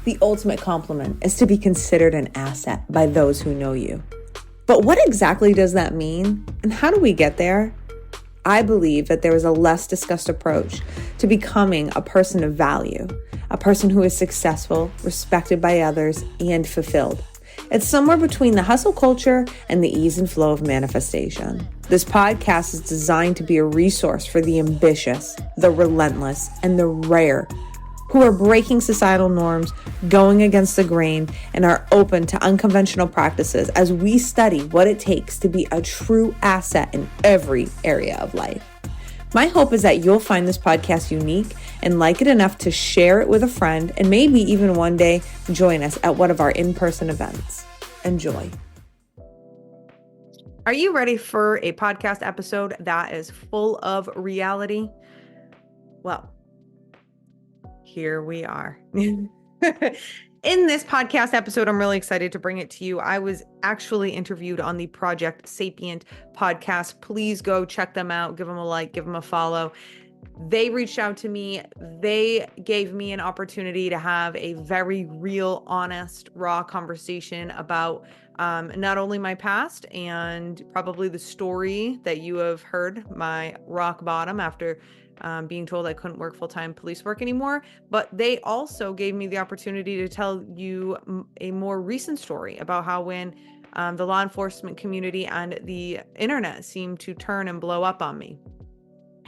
The ultimate compliment is to be considered an asset by those who know you. But what exactly does that mean? And how do we get there? I believe that there is a less discussed approach to becoming a person of value, a person who is successful, respected by others, and fulfilled. It's somewhere between the hustle culture and the ease and flow of manifestation. This podcast is designed to be a resource for the ambitious, the relentless, and the rare who are breaking societal norms, going against the grain, and are open to unconventional practices as we study what it takes to be a true asset in every area of life. My hope is that you'll find this podcast unique and like it enough to share it with a friend and maybe even one day join us at one of our in-person events. Enjoy. Are you ready for a podcast episode that is full of reality? Well, here we are. In this podcast episode, I'm really excited to bring it to you. I was actually interviewed on the Project Sapient podcast. Please go check them out. Give them a like, give them a follow. They reached out to me. They gave me an opportunity to have a very real, honest, raw conversation about not only my past and probably the story that you have heard, my rock bottom after being told I couldn't work full-time police work anymore, but they also gave me the opportunity to tell you a more recent story about how when the law enforcement community and the internet seemed to turn and blow up on me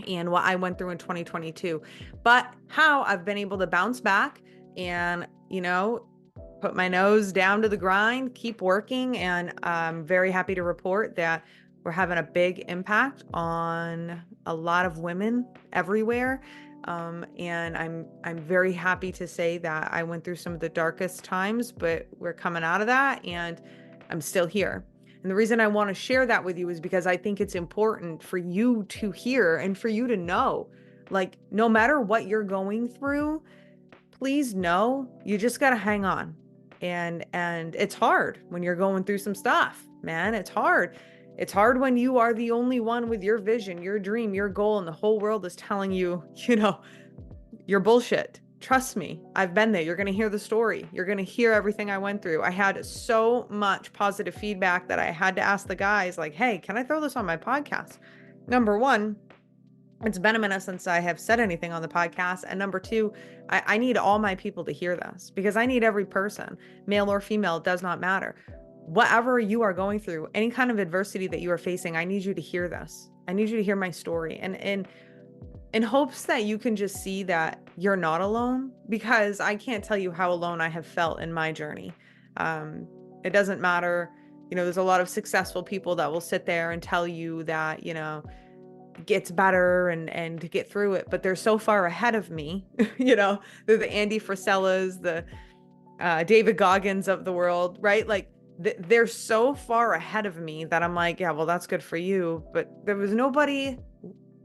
and what I went through in 2022, but how I've been able to bounce back and, put my nose down to the grind, keep working. And I'm very happy to report that we're having a big impact on a lot of women everywhere. And I'm very happy to say that I went through some of the darkest times, but we're coming out of that and I'm still here. And the reason I want to share that with you is because I think it's important for you to hear and for you to know, like, no matter what you're going through, please know you just got to hang on. And it's hard when you're going through some stuff, man. It's hard. It's hard when you are the only one with your vision, your dream, your goal, and the whole world is telling you, you're bullshit. Trust me, I've been there. You're going to hear the story. You're going to hear everything I went through. I had so much positive feedback that I had to ask the guys, like, hey, can I throw this on my podcast? Number one, it's been a minute since I have said anything on the podcast. And number two, I need all my people to hear this because I need every person, male or female, it does not matter. Whatever you are going through, any kind of adversity that you are facing, I need you to hear this. I need you to hear my story. And in hopes that you can just see that you're not alone, because I can't tell you how alone I have felt in my journey. It doesn't matter. There's a lot of successful people that will sit there and tell you that, gets better and to get through it, but they're so far ahead of me. They're the Andy Frisellas, the David Goggins of the world, right? Like they're so far ahead of me that I'm like, yeah, well, that's good for you. But there was nobody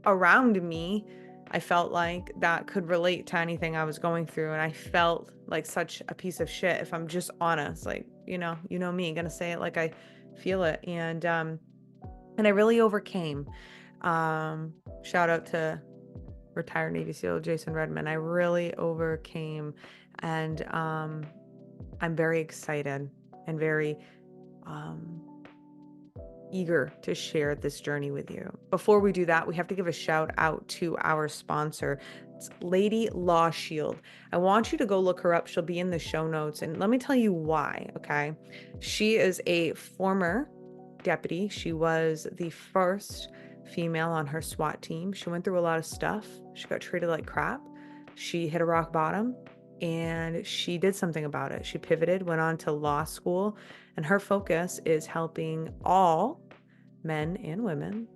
around me, I felt like, that could relate to anything I was going through. And I felt like such a piece of shit, if I'm just honest, like, me, I'm gonna say it like I feel it. And I really overcame. Shout out to retired Navy SEAL Jason Redmond. I really overcame, and I'm very excited and very eager to share this journey with you. Before we do that, we have to give a shout out to our sponsor. It's Lady Law Shield. I want you to go look her up. She'll be in the show notes, and let me tell you why. Okay, she is a former deputy. She was the first female on her SWAT team. She went through a lot of stuff. She got treated like crap. She hit a rock bottom and she did something about it. She pivoted, went on to law school, and her focus is helping all men and women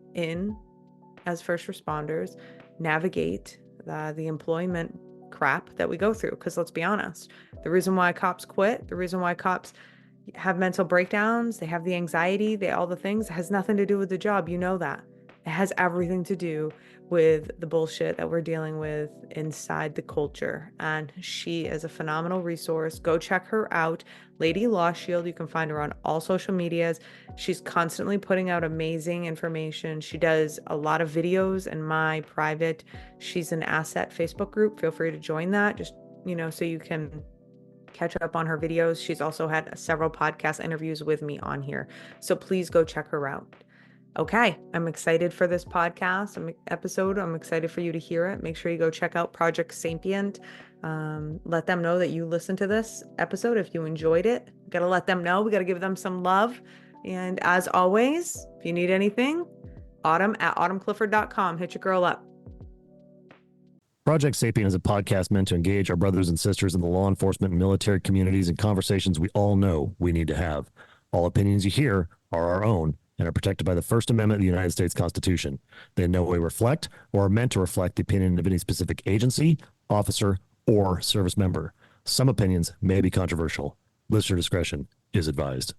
as first responders navigate the employment crap that we go through. Because let's be honest, the reason why cops quit, the reason why cops have mental breakdowns, they have the anxiety, all the things, has nothing to do with the job. You know that. It has everything to do with the bullshit that we're dealing with inside the culture. And she is a phenomenal resource. Go check her out. Lady Law Shield. You can find her on all social medias. She's constantly putting out amazing information. She does a lot of videos in my private She's an Asset Facebook group. Feel free to join that. Just, so you can catch up on her videos. She's also had several podcast interviews with me on here. So please go check her out. Okay, I'm excited for this podcast episode. I'm excited for you to hear it. Make sure you go check out Project Sapient. Let them know that you listened to this episode if you enjoyed it. Got to let them know. We got to give them some love. And as always, if you need anything, autumn@autumnclifford.com. Hit your girl up. Project Sapient is a podcast meant to engage our brothers and sisters in the law enforcement and military communities in conversations we all know we need to have. All opinions you hear are our own and are protected by the First Amendment of the United States Constitution. They in no way reflect or are meant to reflect the opinion of any specific agency, officer, or service member. Some opinions may be controversial. Listener discretion is advised.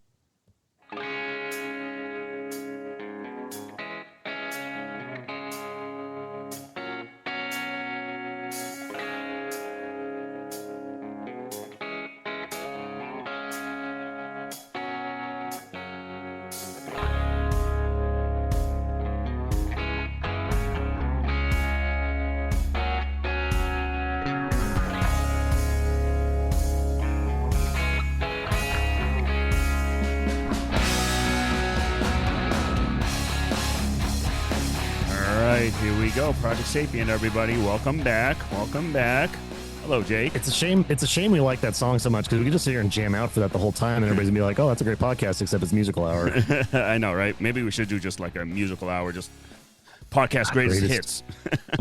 Here we go. Project Sapient, everybody. Welcome back. Welcome back. Hello, Jake. It's a shame we like that song so much because we could just sit here and jam out for that the whole time and everybody's gonna be like, oh, that's a great podcast, except it's musical hour. I know, right? Maybe we should do just like a musical hour, just podcast greatest hits.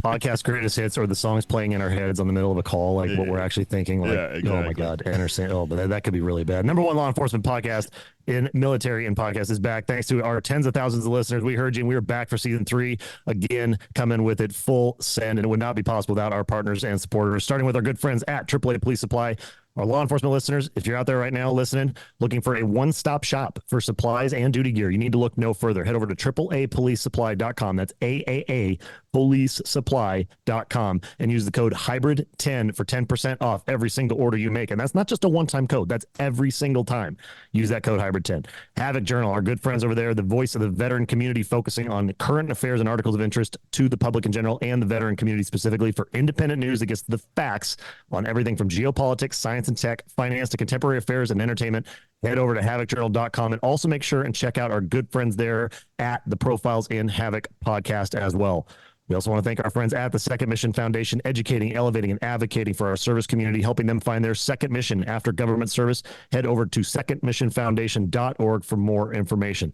Podcast greatest hits, or the songs playing in our heads on the middle of a call, like what we're actually thinking. Like, exactly. Oh my God, Anderson. Oh, but that could be really bad. Number one law enforcement podcast in military and podcast is back. Thanks to our tens of thousands of listeners. We heard you, and we are back for season 3 again, coming with it full send. And it would not be possible without our partners and supporters, starting with our good friends at AAA Police Supply. Our law enforcement listeners, if you're out there right now listening, looking for a one-stop shop for supplies and duty gear, you need to look no further. Head over to AAAPoliceSupply.com. That's AAAPoliceSupply.com and use the code HYBRID10 for 10% off every single order you make. And that's not just a one-time code. That's every single time. Use that code HYBRID10. Havoc Journal, our good friends over there, the voice of the veteran community, focusing on current affairs and articles of interest to the public in general and the veteran community specifically, for independent news that gets the facts on everything from geopolitics, science and tech, finance to contemporary affairs and entertainment. Head over to havocjournal.com and also make sure and check out our good friends there at the Profiles in Havoc podcast as well. We also want to thank our friends at the Second Mission Foundation, educating, elevating, and advocating for our service community, helping them find their second mission after government service. Head over to secondmissionfoundation.org for more information.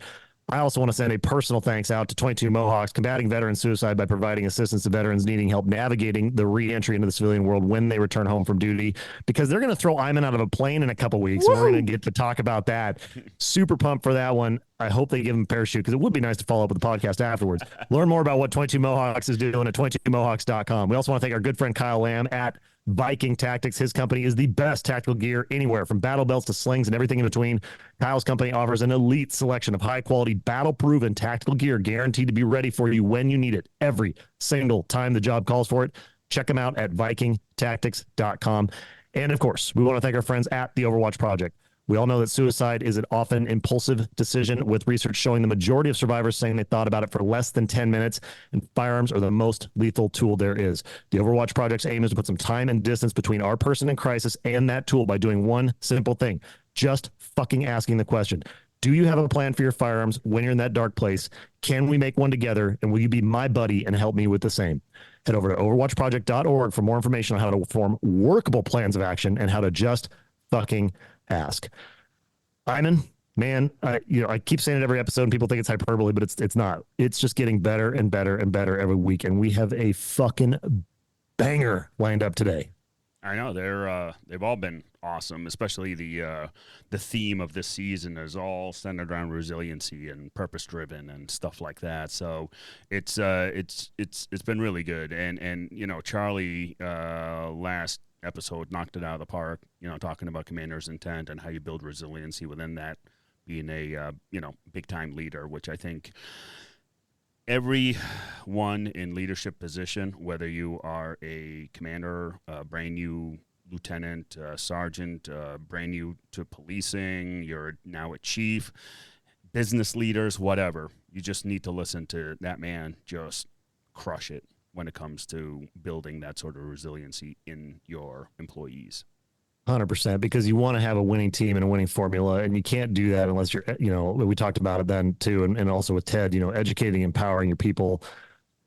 I also want to send a personal thanks out to 22 Mohawks, combating veteran suicide by providing assistance to veterans needing help navigating the re-entry into the civilian world when they return home from duty, because they're going to throw Iman out of a plane in a couple weeks. Woo! And we're going to get to talk about that. Super pumped for that one. I hope they give him a parachute, because it would be nice to follow up with the podcast afterwards. Learn more about what 22 Mohawks is doing at 22mohawks.com. We also want to thank our good friend Kyle Lamb at Viking Tactics. His company is the best tactical gear anywhere, from battle belts to slings and everything in between. Kyle's company offers an elite selection of high-quality, battle-proven tactical gear guaranteed to be ready for you when you need it every single time the job calls for it. Check them out at vikingtactics.com. And, of course, we want to thank our friends at the Overwatch Project. We all know that suicide is an often impulsive decision, with research showing the majority of survivors saying they thought about it for less than 10 minutes, and firearms are the most lethal tool there is. The Overwatch Project's aim is to put some time and distance between our person in crisis and that tool by doing one simple thing: just fucking asking the question. Do you have a plan for your firearms when you're in that dark place? Can we make one together? And will you be my buddy and help me with the same? Head over to overwatchproject.org for more information on how to form workable plans of action and how to just fucking ask. Iman, man, I keep saying it every episode and people think it's hyperbole, but it's not. It's just getting better and better and better every week, and we have a fucking banger lined up today. I know they've all been awesome, especially the theme of this season is all centered around resiliency and purpose driven and stuff like that. So it's been really good, and Charlie last episode knocked it out of the park, talking about commander's intent and how you build resiliency within that, being a big time leader, which I think everyone in leadership position, whether you are a commander, brand new lieutenant, sergeant, brand new to policing, you're now a chief, business leaders, whatever, you just need to listen to that man just crush it when it comes to building that sort of resiliency in your employees. 100%, because you want to have a winning team and a winning formula, and you can't do that unless you're, we talked about it then too, and also with Ted, educating, empowering your people,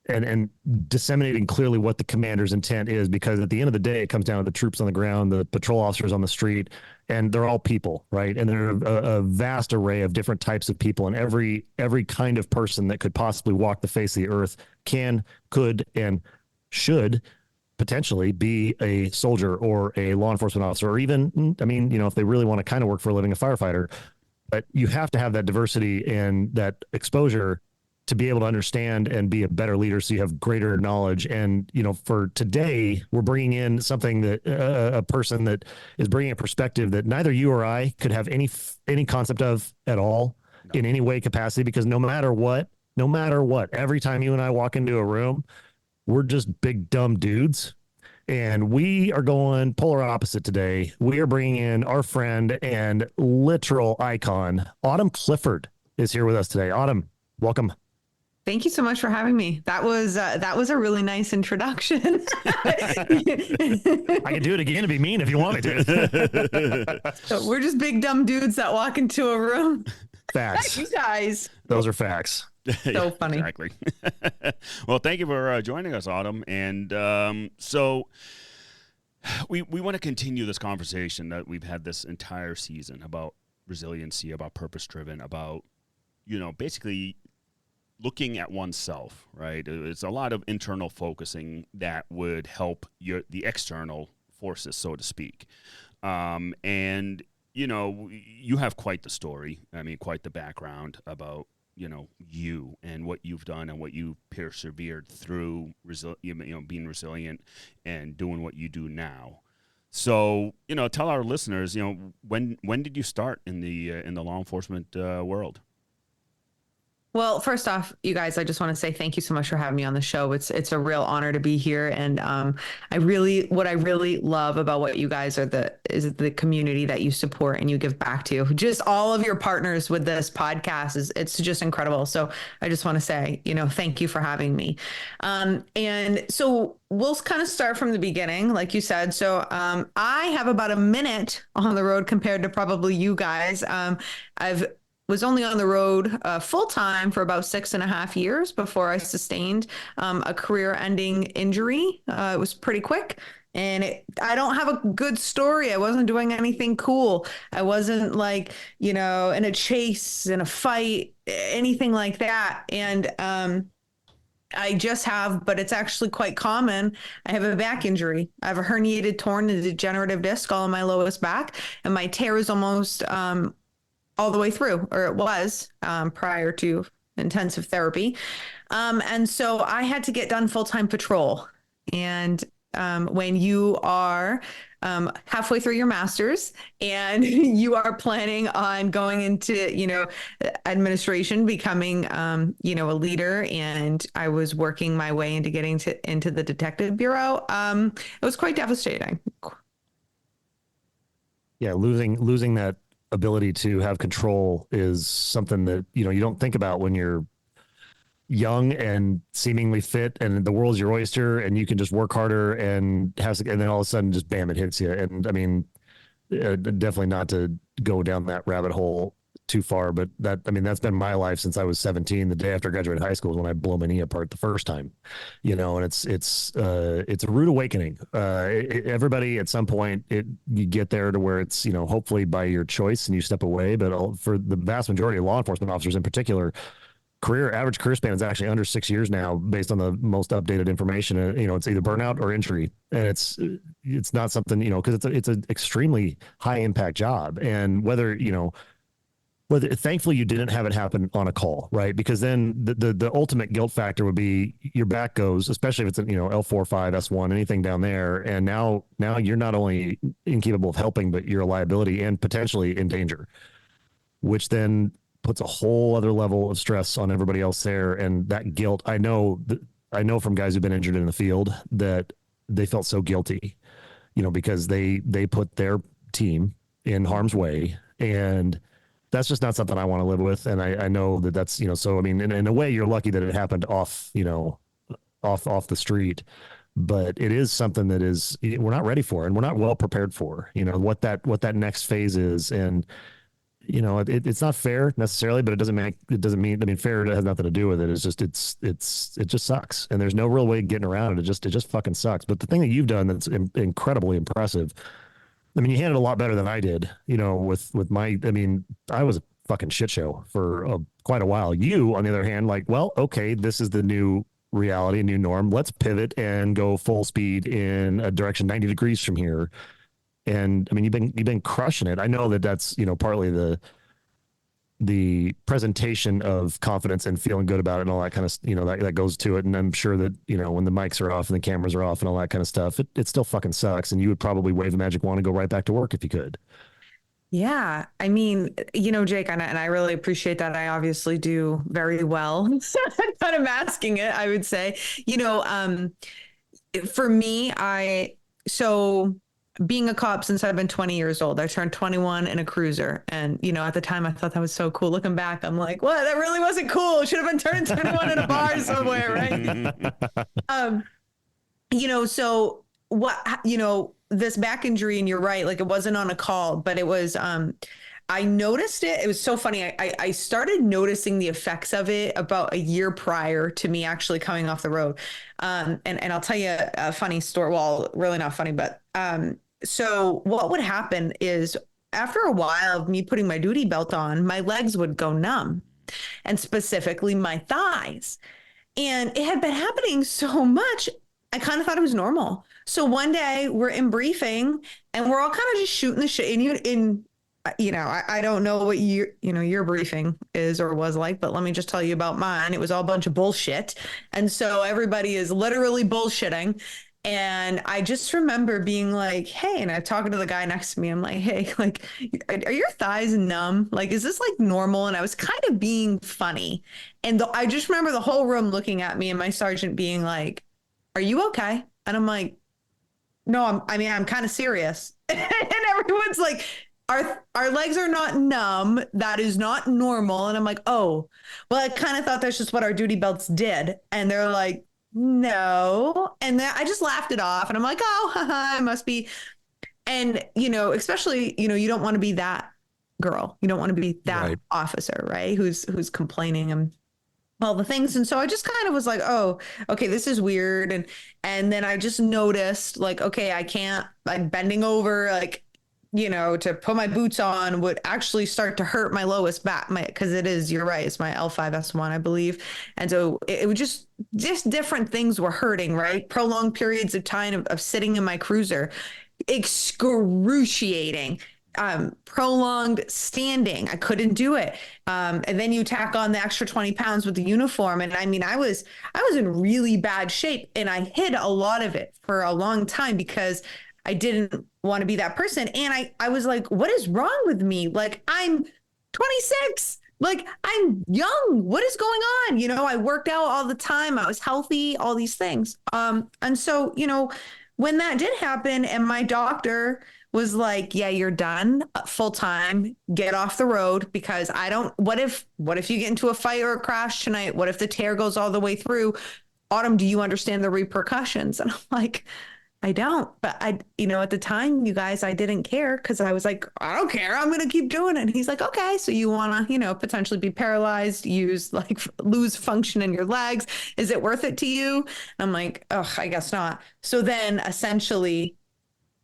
and disseminating clearly what the commander's intent is, because at the end of the day, it comes down to the troops on the ground, the patrol officers on the street, and they're all people, right? And there are a vast array of different types of people, and every kind of person that could possibly walk the face of the earth could, and should potentially be a soldier or a law enforcement officer, or even, if they really want to kind of work for a living, a firefighter. But you have to have that diversity and that exposure to be able to understand and be a better leader, so you have greater knowledge. And, for today, we're bringing in something that a person that is bringing a perspective that neither you or I could have any concept of at all, in any way, capacity, because no matter what, every time you and I walk into a room, we're just big, dumb dudes. And we are going polar opposite today. We are bringing in our friend and literal icon, Autumn Clifford, is here with us today. Autumn, welcome. Thank you so much for having me. That was a really nice introduction. I can do it again and be mean if you want me to. So we're just big, dumb dudes that walk into a room. Facts. You guys. Those are facts. So funny. Exactly. Well, thank you for joining us, Autumn. And so we want to continue this conversation that we've had this entire season about resiliency, about purpose-driven, about, basically looking at oneself, right? It's a lot of internal focusing that would help the external forces, so to speak. And, you have quite the story. Quite the background about you and what you've done and what you persevered through, being resilient and doing what you do now. So, tell our listeners, when did you start in the law enforcement world? Well, first off, you guys, I just want to say thank you so much for having me on the show. It's a real honor to be here. And what I really love about what you guys are is the community that you support and you give back to. Just all of your partners with this podcast it's just incredible. So I just want to say, thank you for having me. And so we'll kind of start from the beginning, like you said. So I have about a minute on the road compared to probably you guys. I've was only on the road full time for about 6.5 years before I sustained a career-ending injury. It was pretty quick. And I don't have a good story. I wasn't doing anything cool. I wasn't in a chase, in a fight, anything like that. And I just have, but it's actually quite common. I have a back injury. I have a herniated, torn, and degenerative disc all in my lowest back. And my tear is almost all the way through, or it was prior to intensive therapy. And so I had to get done full-time patrol. And when you are halfway through your master's and you are planning on going into, administration, becoming, a leader, and I was working my way into getting into the detective bureau, it was quite devastating. Yeah, losing that ability to have control is something that you don't think about when you're young and seemingly fit and the world's your oyster and you can just work harder and then all of a sudden just bam, it hits you. And definitely not to go down that rabbit hole too far, but that's been my life since I was 17. The day after I graduated high school is when I blow my knee apart the first time, and it's a rude awakening. Everybody at some point you get there to where it's, hopefully by your choice and you step away. But for the vast majority of law enforcement officers in particular, average career span is actually under 6 years now, based on the most updated information. It's either burnout or injury, and it's not something, because it's an extremely high impact job. And whether thankfully you didn't have it happen on a call, right? Because then the ultimate guilt factor would be your back goes, especially if it's L4, 5, S1, anything down there, and now you're not only incapable of helping, but you're a liability and potentially in danger, which then puts a whole other level of stress on everybody else there. And that guilt, I know from guys who've been injured in the field that they felt so guilty, because they put their team in harm's way, and that's just not something I want to live with. And I know that's, so, in a way you're lucky that it happened off the street, but it is something that is, we're not ready for, and we're not well prepared for, what that next phase is. And, it's not fair necessarily, but it doesn't mean, I mean, fair has nothing to do with it. It's just, it just sucks. And there's no real way of getting around it. It just fucking sucks. But the thing that you've done that's incredibly impressive, I mean, you handled a lot better than I did, with my, I mean, I was a fucking shit show for quite a while. You, on the other hand, like, well, okay, this is the new reality, new norm. Let's pivot and go full speed in a direction 90 degrees from here. And I mean, you've been crushing it. I know that's, partly the presentation of confidence and feeling good about it and all that kind of, that goes to it. And I'm sure that, when the mics are off and the cameras are off and all that kind of stuff, it still fucking sucks. And you would probably wave a magic wand and go right back to work if you could. Yeah. I mean, Jake, and I really appreciate that. I obviously do very well. Kind of masking it, I would say, for me, so being a cop since I've been 20 years old, I turned 21 in a cruiser. And, at the time I thought that was so cool. Looking back, I'm like, what? That really wasn't cool. Should have been turning 21 in a bar somewhere. Right. So what, this back injury, and you're right, like it wasn't on a call, but it was, I noticed it. It was so funny. I started noticing the effects of it about a year prior to me actually coming off the road. And I'll tell you a funny story. Well, really not funny, but, so what would happen is after a while of me putting my duty belt on, my legs would go numb, and specifically my thighs. And it had been happening so much, I kind of thought it was normal. So one day we're in briefing and we're all kind of just shooting the shit. And I don't know what your briefing is or was like, but let me just tell you about mine. It was all a bunch of bullshit. And so everybody is literally bullshitting. And I just remember being like, hey, and I'm talking to the guy next to me. I'm like, hey, like, are your thighs numb? Like, is this like normal? And I was kind of being funny. And I just remember the whole room looking at me and my sergeant being like, are you okay? And I'm like, no, I'm kind of serious. And everyone's like, our legs are not numb. That is not normal. And I'm like, oh, well, I kind of thought that's just what our duty belts did. And they're like, no. And then I just laughed it off and I'm like, oh, haha, it must be. And, especially, you don't want to be that girl. You don't want to be that officer, right? Who's complaining and all the things. And so I just kind of was like, oh, okay, this is weird. And then I just noticed like, okay, I'm bending over, like, to put my boots on would actually start to hurt my lowest back, because you're right, it's my L5S1, I believe. And so it was just different things were hurting, right? Prolonged periods of time of sitting in my cruiser, excruciating. Prolonged standing, I couldn't do it. And then you tack on the extra 20 pounds with the uniform. And I mean, I was in really bad shape, and I hid a lot of it for a long time because I didn't want to be that person. And I was like, what is wrong with me? Like, I'm 26. Like, I'm young. What is going on? I worked out all the time. I was healthy, all these things. And so, when that did happen and my doctor was like, yeah, you're done full time, get off the road, because what if you get into a fight or a crash tonight? What if the tear goes all the way through? Autumn, do you understand the repercussions? And I'm like, I don't, but at the time, you guys, I didn't care because I was like, I don't care. I'm going to keep doing it. And he's like, okay, so you want to, potentially be paralyzed, lose function in your legs. Is it worth it to you? And I'm like, oh, I guess not. So then essentially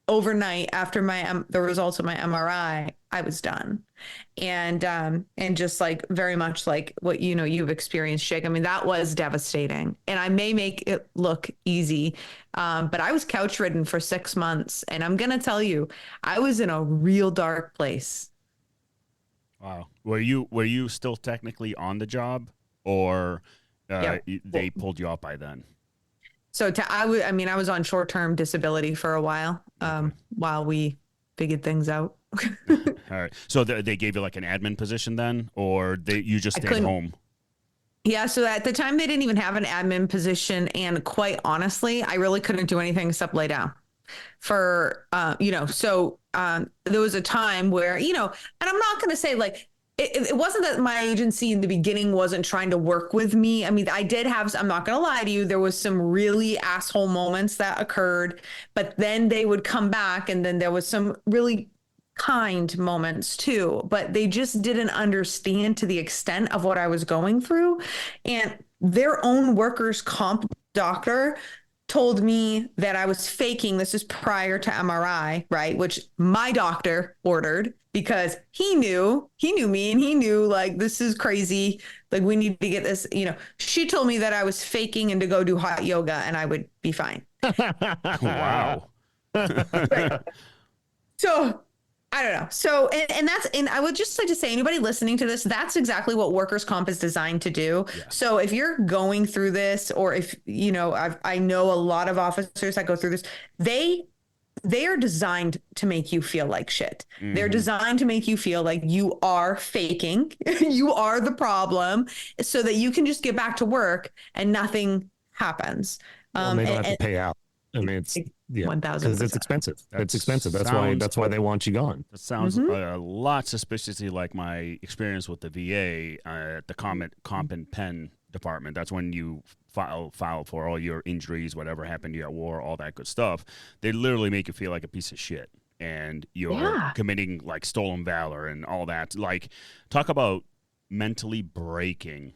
overnight after the results of my MRI, I was done. And just like very much like what, you've experienced, Jake. I mean, that was devastating, and I may make it look easy. But I was couch ridden for 6 months, and I'm going to tell you, I was in a real dark place. Wow. Were you still technically on the job, or they pulled you off by then? So I was on short-term disability for a while, while we figured things out. All right. So they gave you like an admin position then, or you just stayed home? Yeah. So at the time they didn't even have an admin position. And quite honestly, I really couldn't do anything except lay down so there was a time where, and I'm not going to say like, it wasn't that my agency in the beginning wasn't trying to work with me. I mean, I did have, I'm not going to lie to you, there was some really asshole moments that occurred, but then they would come back and then there was some really kind moments too, but they just didn't understand to the extent of what I was going through. And their own workers' comp doctor told me that I was faking. This is prior to MRI, right? Which my doctor ordered because he knew me and he knew like, this is crazy. Like we need to get this, she told me that I was faking and to go do hot yoga and I would be fine. Wow. Right. So I don't know. So, and I would just like to say, anybody listening to this, that's exactly what workers' comp is designed to do. Yeah. So if you're going through this, or if, I know a lot of officers that go through this, they are designed to make you feel like shit. Mm-hmm. They're designed to make you feel like you are faking, you are the problem, so that you can just get back to work and nothing happens. And they don't have to pay out. I mean, it's 1,000%. Because it's expensive. It's expensive. That's why they want you gone. That sounds a lot suspiciously like my experience with the VA at the comp and pen department. That's when you file for all your injuries, whatever happened to you at war, all that good stuff. They literally make you feel like a piece of shit, and you're committing like stolen valor and all that. Like, talk about mentally breaking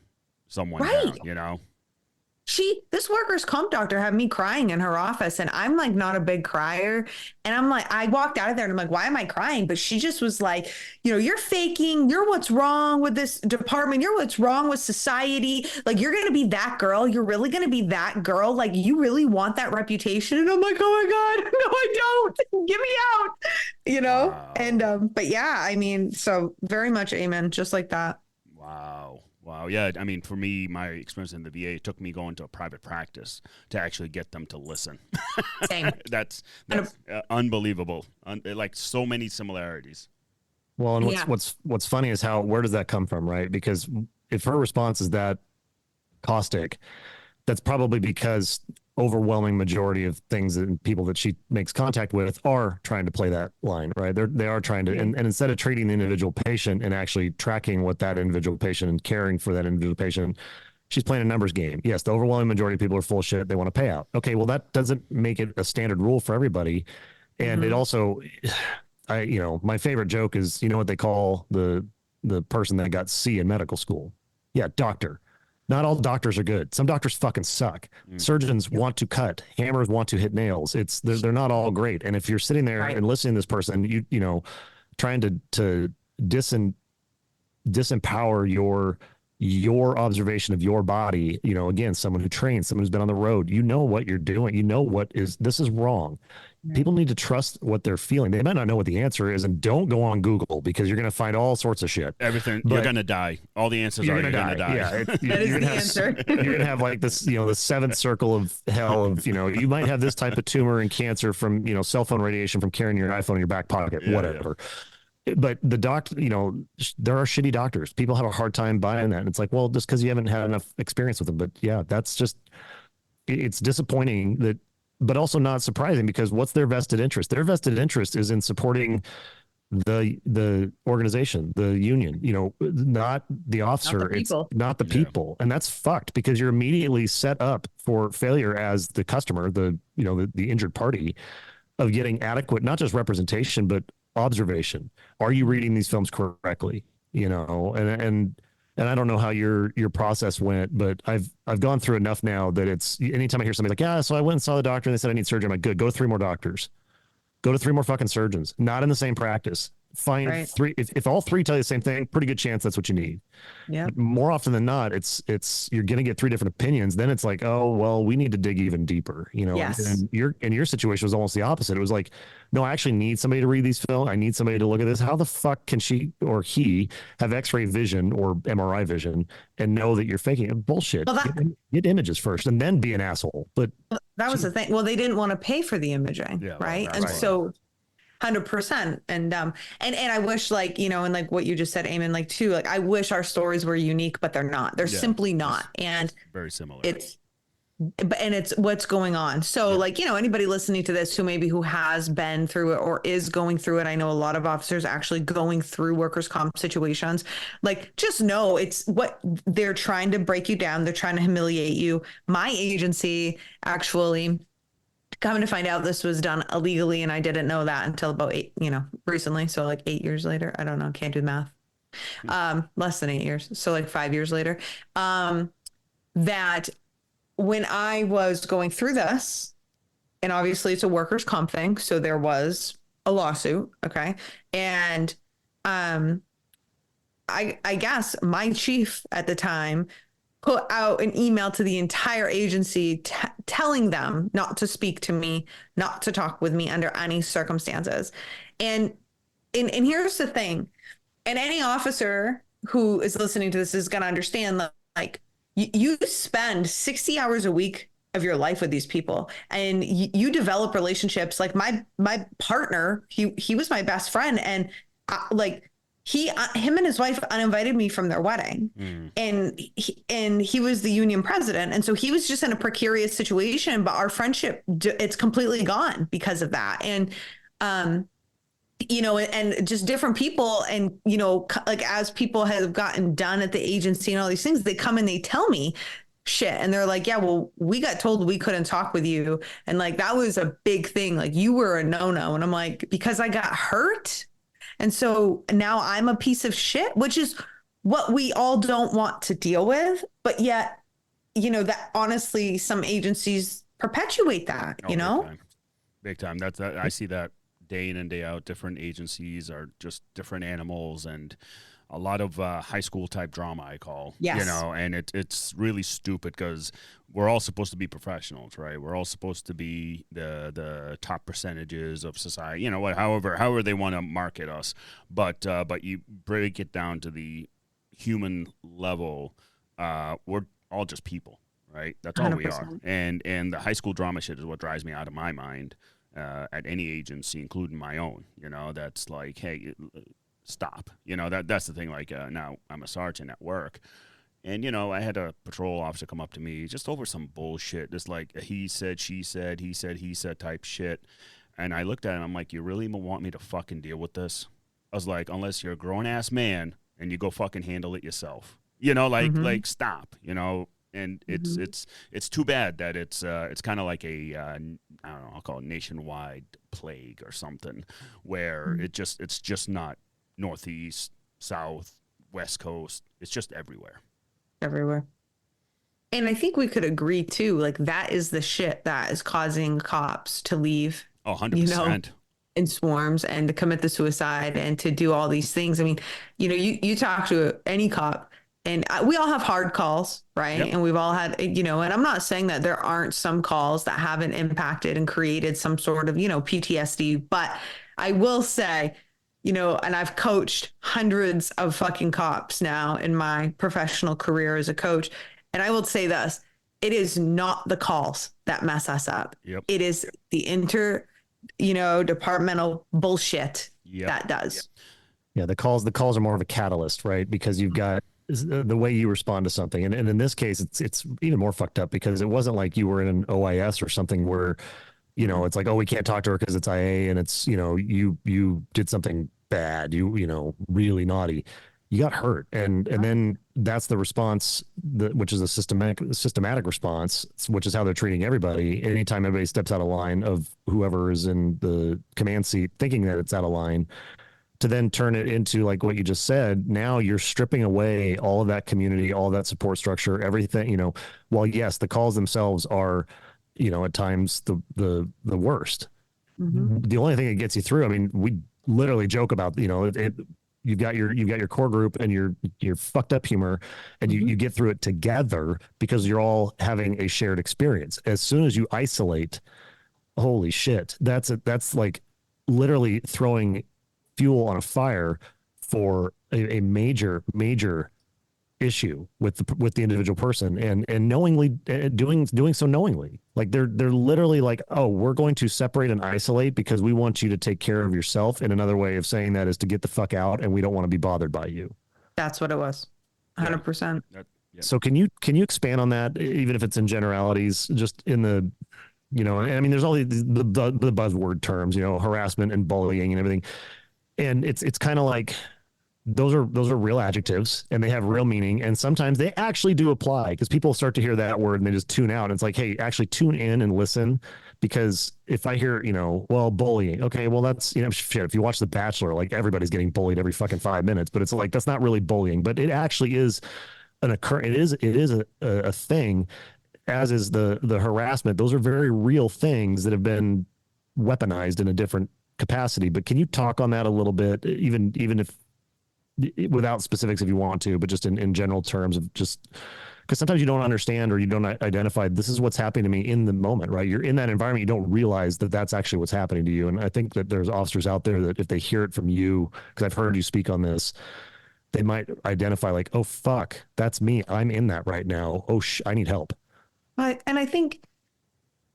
someone down. This workers' comp doctor had me crying in her office, and I'm like not a big crier. And I'm like, I walked out of there and I'm like, why am I crying? But she just was like, you're faking. You're what's wrong with this department. You're what's wrong with society. Like, you're going to be that girl. You're really going to be that girl. Like, you really want that reputation. And I'm like, oh my God, no, I don't. Get me out, Wow. And, but yeah, I mean, so very much amen. Just like that. Wow. Yeah. I mean, for me, my experience in the VA took me going to a private practice to actually get them to listen. Same. That's unbelievable. Like so many similarities. Well, and what's funny is where does that come from, right? Because if her response is that caustic, that's probably because overwhelming majority of things and people that she makes contact with are trying to play that line, right? They are trying to, and instead of treating the individual patient and actually tracking what that individual patient and caring for that individual patient, she's playing a numbers game. Yes, the overwhelming majority of people are full of shit. They want to pay out. Okay, well, that doesn't make it a standard rule for everybody. And it also, my favorite joke is, what they call the person that got C in medical school? Yeah, doctor. Not all doctors are good. Some doctors fucking suck. Surgeons want to cut. Hammers want to hit nails. They're not all great. And if you're sitting there and listening to this person, trying to disempower your observation of your body, again, someone who trains, someone who's been on the road, what you're doing, this is wrong. People need to trust what they're feeling. They might not know what the answer is, and don't go on Google because you're going to find all sorts of shit. Everything. You're going to die. All the answers you're going to die. Yeah, that is the answer. You're going to have like this, the seventh circle of hell of, you might have this type of tumor and cancer from, cell phone radiation from carrying your iPhone in your back pocket, whatever. Yeah. But the doctor, there are shitty doctors. People have a hard time buying that. And it's like, well, just because you haven't had enough experience with them. But yeah, that's just, it's disappointing that, but also not surprising because what's their vested interest? Their vested interest is in supporting the organization, the union, not the officer, not the people. And that's fucked because you're immediately set up for failure as the customer, the injured party of getting adequate, not just representation, but observation. Are you reading these films correctly? And I don't know how your process went, but I've gone through enough now that it's anytime I hear somebody like, yeah, so I went and saw the doctor and they said I need surgery. I'm like, good, go to 3 more doctors. Go to 3 more fucking surgeons, not in the same practice. Find 3. If all 3 tell you the same thing, pretty good chance that's what you need. Yeah. More often than not, it's you're going to get 3 different opinions. Then it's like, oh, well, we need to dig even deeper, Yes. And your situation was almost the opposite. It was like, no, I actually need somebody to read these films. I need somebody to look at this. How the fuck can she or he have X-ray vision or MRI vision and know that you're faking it? Bullshit. Well, get images first and then be an asshole. But that was the thing. Well, they didn't want to pay for the imaging, right? And so 100%. And I wish and like what you just said, Eamon, like too, like I wish our stories were unique, but they're not. They're simply not. And very similar. and it's what's going on. So like, you know, anybody listening to this who has been through it or is going through it. I know a lot of officers actually going through workers' comp situations. Like, just know it's what they're trying to break you down. They're trying to humiliate you. My agency actually, coming to find out, this was done illegally, and I didn't know that until about recently. So like 8 years later, I don't know, can't do math. Less than 8 years. So like 5 years later, that when I was going through this, and obviously it's a workers' comp thing, so there was a lawsuit, okay? And I guess my chief at the time put out an email to the entire agency telling them not to speak to me, not to talk with me under any circumstances. And here's the thing, and any officer who is listening to this is going to understand that, like, you spend 60 hours a week of your life with these people, and you develop relationships. Like my partner, he was my best friend, and him and his wife uninvited me from their wedding, and he was the union president, and so he was just in a precarious situation. But our friendship, it's completely gone because of that, and and just different people. And, like, as people have gotten done at the agency and all these things, they come and they tell me shit. And they're like, yeah, well, we got told we couldn't talk with you. And like, that was a big thing. Like, you were a no-no. And I'm like, because I got hurt. And so now I'm a piece of shit, which is what we all don't want to deal with. But yet, that honestly, some agencies perpetuate that, Big time. That's that. I see that day in and day out. Different agencies are just different animals, and a lot of high school type drama, I call. Yes. And it's really stupid because we're all supposed to be professionals, right? We're all supposed to be the top percentages of society, however they want to market us. But you break it down to the human level, we're all just people, right? That's all 100%. We are. And the high school drama shit is what drives me out of my mind. At any agency, including my own, that's like, hey, stop. That's the thing. Like, now I'm a sergeant at work, and I had a patrol officer come up to me just over some bullshit, just like he said, she said, he said type shit. And I looked at him, I'm like, you really want me to fucking deal with this? I was like, unless you're a grown ass man and you go fucking handle it yourself, like stop, And it's too bad that it's kind of like a I don't know, I'll call it nationwide plague or something, where it's just not Northeast, South, West Coast. It's just everywhere. And I think we could agree too, like, that is the shit that is causing cops to leave. 100%. In swarms, and to commit the suicide and to do all these things. I mean, you talk to any cop, and we all have hard calls, right? Yep. And we've all had, and I'm not saying that there aren't some calls that haven't impacted and created some sort of, PTSD, but I will say, and I've coached hundreds of fucking cops now in my professional career as a coach. And I will say this, it is not the calls that mess us up. Yep. It is the departmental bullshit that does. Yeah. The calls are more of a catalyst, right? Because you've got the way you respond to something. And in this case, it's even more fucked up because it wasn't like you were in an OIS or something where, it's like, oh, we can't talk to her because it's IA, and it's, you did something bad, really naughty. You got hurt. And then that's the response, which is a systematic response, which is how they're treating everybody. Anytime everybody steps out of line of whoever is in the command seat thinking that it's out of line, to then turn it into like what you just said. Now you're stripping away all of that community, all of that support structure, everything, while yes, the calls themselves are, at times the worst. Mm-hmm. The only thing that gets you through, I mean, we literally joke about, you've got your core group and your fucked up humor, and you get through it together because you're all having a shared experience. As soon as you isolate, holy shit, that's like literally throwing fuel on a fire for a major issue with the individual person, and knowingly doing so knowingly. Like they're literally like, oh, we're going to separate and isolate because we want you to take care of yourself. And another way of saying that is to get the fuck out, and we don't want to be bothered by you. That's what it was. 100%. So can you expand on that, even if it's in generalities, just in the, I mean, there's all the buzzword terms, harassment and bullying and everything. And it's kind of like, those are real adjectives and they have real meaning. And sometimes they actually do apply, because people start to hear that word and they just tune out. And it's like, hey, actually tune in and listen. Because if I hear, well, bullying, okay, well, that's, shit, if you watch The Bachelor, like everybody's getting bullied every fucking 5 minutes, but it's like, that's not really bullying, but it actually is it is a thing, as is the harassment. Those are very real things that have been weaponized in a different capacity. But can you talk on that a little bit, even if, without specifics if you want to, but just in general terms of just, because sometimes you don't understand or you don't identify, this is what's happening to me in the moment, right? You're in that environment. You don't realize that that's actually what's happening to you. And I think that there's officers out there that if they hear it from you, because I've heard you speak on this, they might identify like, oh, fuck, that's me. I'm in that right now. Oh, I need help. And I think,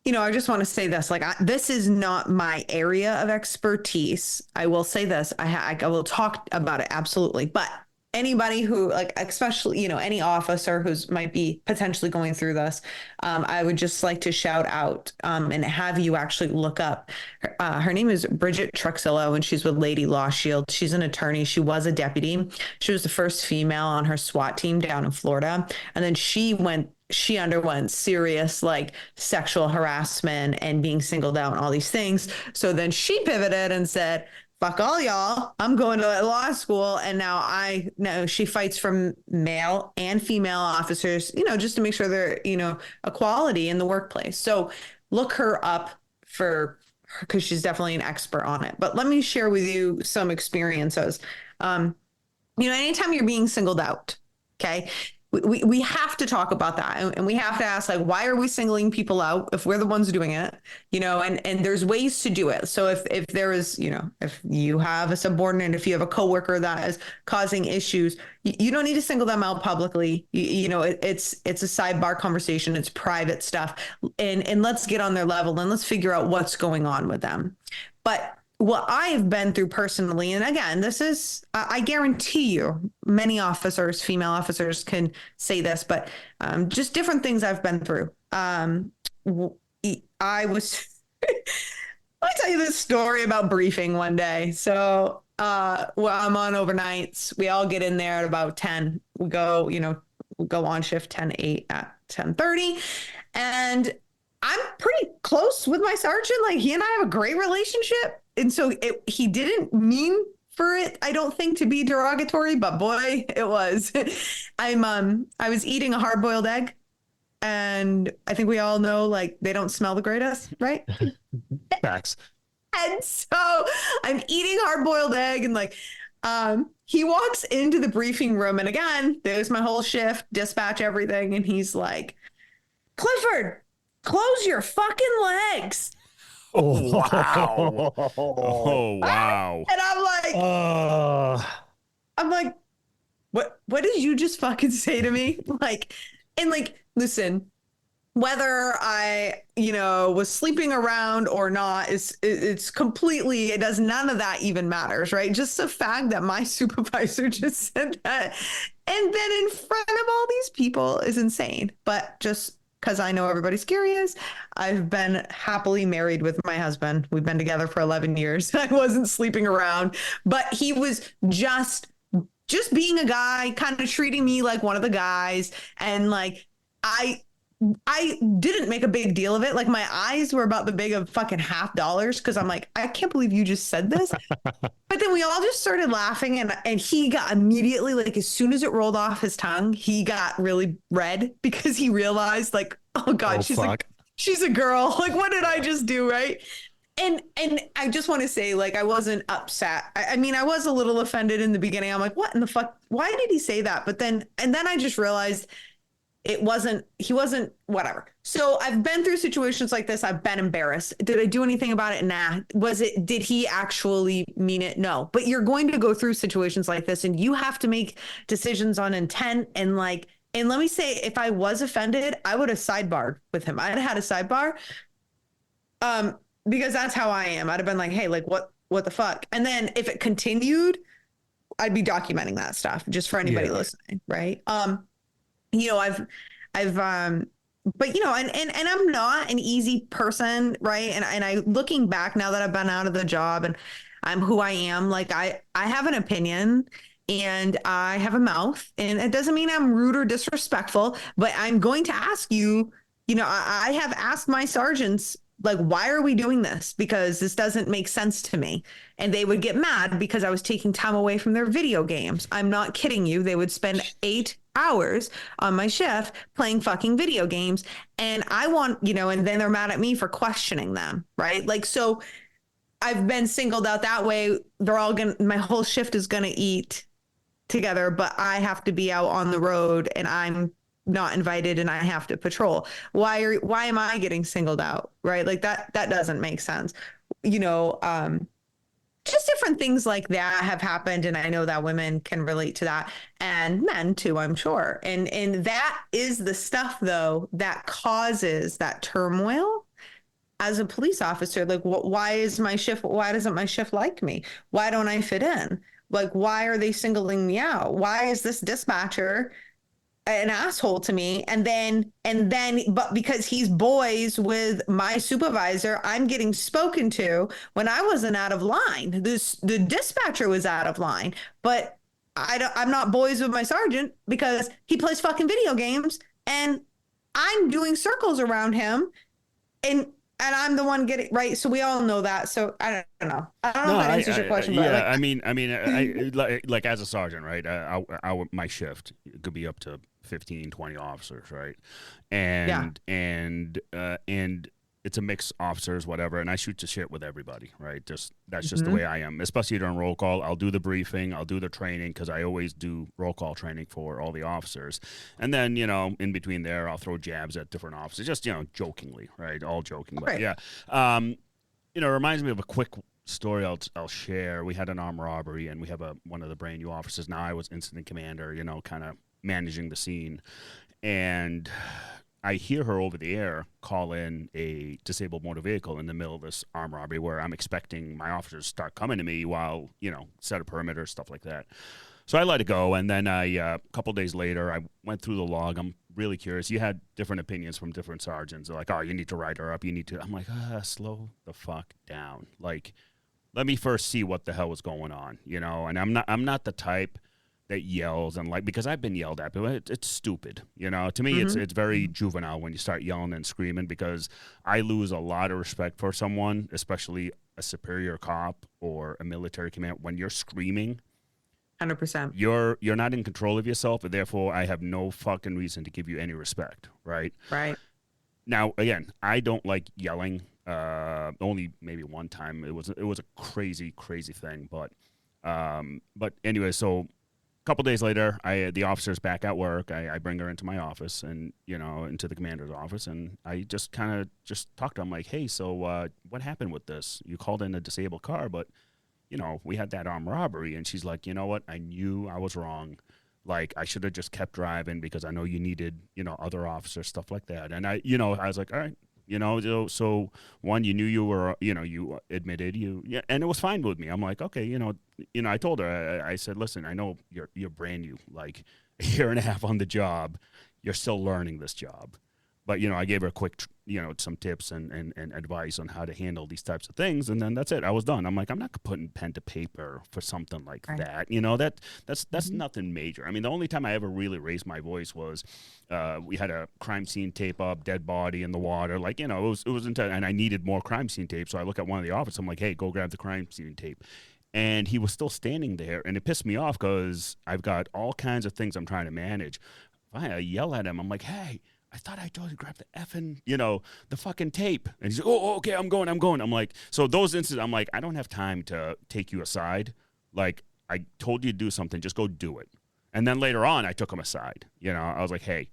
I just want to say this, like, this is not my area of expertise. I will say this, I will talk about it. Absolutely. But anybody who, like, especially, any officer who's might be potentially going through this, I would just like to shout out and have you actually look up. Her name is Bridget Truxillo, and she's with Lady Law Shield. She's an attorney. She was a deputy. She was the first female on her SWAT team down in Florida. And then she underwent serious like sexual harassment and being singled out and all these things. So then she pivoted and said, fuck all y'all, I'm going to law school. And now I know she fights from male and female officers, just to make sure they're, equality in the workplace. So look her up because she's definitely an expert on it. But let me share with you some experiences. Anytime you're being singled out, okay, we have to talk about that, and we have to ask, like, why are we singling people out if we're the ones doing it? And there's ways to do it. So if there is, if you have a subordinate, if you have a coworker that is causing issues, you don't need to single them out publicly. It's a sidebar conversation. It's private stuff, and let's get on their level and let's figure out what's going on with them. But what I've been through personally, and again, this is, I guarantee you, many officers, female officers can say this, but just different things I've been through. I was, let me tell you this story about briefing one day. So I'm on overnights. We all get in there at about 10. We go on shift 10-8 at 10:30. And I'm pretty close with my sergeant. Like, he and I have a great relationship. And so he didn't mean for it, I don't think, to be derogatory, but boy, it was. I was eating a hard-boiled egg, and I think we all know, like, they don't smell the greatest, right? Facts. And so I'm eating hard-boiled egg, and like, he walks into the briefing room, and again, there's my whole shift, dispatch, everything, and he's like, Clifford, close your fucking legs. Oh, wow. Oh, wow. And I'm like, what did you just fucking say to me? Listen, whether I, was sleeping around or not, it's completely, none of that even matters, right? Just the fact that my supervisor just said that, and then in front of all these people, is insane. But just because I know everybody's curious, I've been happily married with my husband. We've been together for 11 years. I wasn't sleeping around, but he was just being a guy, kind of treating me like one of the guys. And like, I didn't make a big deal of it. Like, my eyes were about the big of fucking $50, because I'm like, I can't believe you just said this. But then we all just started laughing, and he got immediately, like, as soon as it rolled off his tongue, he got really red, because he realized, like, oh God, she's a girl. Like, what did I just do? Right. And I just want to say, like, I wasn't upset. I mean, I was a little offended in the beginning. I'm like, what in the fuck? Why did he say that? But then I just realized he wasn't, whatever. So I've been through situations like this. I've been embarrassed. Did I do anything about it? Nah. Did he actually mean it? No. But you're going to go through situations like this, and you have to make decisions on intent. And like, and let me say, if I was offended, I would have sidebarred with him. I'd have had a sidebar. Because that's how I am. I'd have been like, hey, like, what the fuck? And then if it continued, I'd be documenting that stuff just for anybody listening. Right. you know, I've but you know, and I'm not an easy person, right? And I looking back now that I've been out of the job and I'm who I am, like I have an opinion and I have a mouth, and it doesn't mean I'm rude or disrespectful, but I'm going to ask you, you know, I have asked my sergeants, like, why are we doing this? Because this doesn't make sense to me. And they would get mad because I was taking time away from their video games. I'm not kidding you. They would spend 8 hours on my shift playing fucking video games. And I want, you know, and then they're mad at me for questioning them, right? Like, so I've been singled out that way. They're all gonna, my whole shift is gonna eat together, but I have to be out on the road and I'm not invited and I have to patrol. Why am I getting singled out? Right? Like that doesn't make sense. You know, just different things like that have happened. And I know that women can relate to that, and men too, I'm sure. And that is the stuff though that causes that turmoil as a police officer. Like, why doesn't my shift like me? Why don't I fit in? Like, why are they singling me out? Why is this dispatcher an asshole to me? And then, but because he's boys with my supervisor, I'm getting spoken to when I wasn't out of line. The dispatcher was out of line, but I'm not boys with my sergeant because he plays fucking video games and I'm doing circles around him, and I'm the one getting right. So we all know that. So I don't know. I don't know if that answers your question. Yeah, but like, I mean, like as a sergeant, right? My shift could be up to 15, 20 officers, right? And it's a mix, officers, whatever, and I shoot the shit with everybody, right? That's just the way I am. Especially during roll call, I'll do the briefing, I'll do the training, because I always do roll call training for all the officers, and then in between there, I'll throw jabs at different officers, just jokingly, right? All joking, but yeah. It reminds me of a quick story I'll share. We had an armed robbery, and we have one of the brand new officers. Now I was incident commander, kind of managing the scene, and I hear her over the air call in a disabled motor vehicle in the middle of this armed robbery, where I'm expecting my officers to start coming to me while, set a perimeter, stuff like that. So I let it go, and then a couple days later, I went through the log. I'm really curious. You had different opinions from different sergeants. They're like, oh, you need to write her up. You need to. I'm like, slow the fuck down. Like, let me first see what the hell was going on, And I'm not the type that yells and because I've been yelled at, but it's stupid. To me, it's very juvenile when you start yelling and screaming, because I lose a lot of respect for someone, especially a superior cop or a military command, when you're screaming. 100%. You're not in control of yourself, and therefore I have no fucking reason to give you any respect, right? Right. Now, again, I don't like yelling. Only maybe one time. It was a crazy thing, but anyway, so a couple days later, the officer's back at work. I bring her into my office, and into the commander's office, and I just kind of talk to him like, hey, so what happened with this? You called in a disabled car, but we had that armed robbery. And she's like, you know what? I knew I was wrong. Like, I should have just kept driving, because I know you needed other officers, stuff like that. And I was like, all right. So one, you knew you were, you admitted and it was fine with me. I'm like, okay, I told her, I said, listen, I know you're brand new, like a year and a half on the job. You're still learning this job. But, I gave her a quick, some tips and advice on how to handle these types of things. And then that's it. I was done. I'm like, I'm not putting pen to paper for something like that. That's nothing major. I mean, the only time I ever really raised my voice was we had a crime scene tape up, dead body in the water. Like, it was intense, and I needed more crime scene tape. So I look at one of the officers. I'm like, hey, go grab the crime scene tape. And he was still standing there. And it pissed me off, because I've got all kinds of things I'm trying to manage. I yell at him. I'm like, hey, I thought I told you to grab the effing, the fucking tape. And he's like, oh, okay, I'm going. I'm like, so those instances, I'm like, I don't have time to take you aside. Like, I told you to do something, just go do it. And then later on, I took him aside. I was like, hey,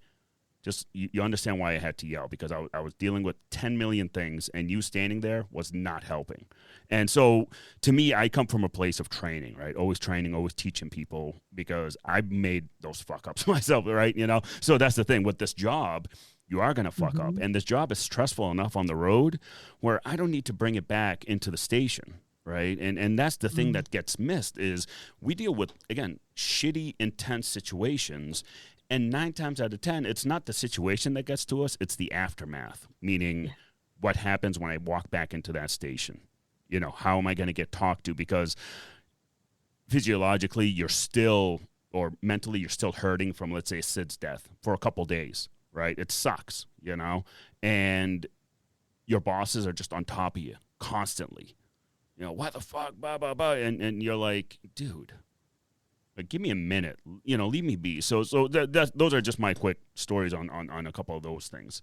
just, you understand why I had to yell, because I was dealing with 10 million things, and you standing there was not helping. And so, to me, I come from a place of training, right? Always training, always teaching people, because I've made those fuck-ups myself, right? So that's the thing. With this job, you are going to fuck up. And this job is stressful enough on the road where I don't need to bring it back into the station, right? And that's the thing that gets missed, is we deal with, again, shitty, intense situations, And 9 times out of 10, it's not the situation that gets to us, it's the aftermath, meaning what happens when I walk back into that station. You know, how am I going to get talked to? Because physiologically, you're still, or mentally, you're still hurting from, let's say, Sid's death for a couple days, right? It sucks, you know? And your bosses are just on top of you constantly. You know, what the fuck, blah, blah, blah. And you're like, dude, like, give me a minute, you know, leave me be. So those are just my quick stories on a couple of those things.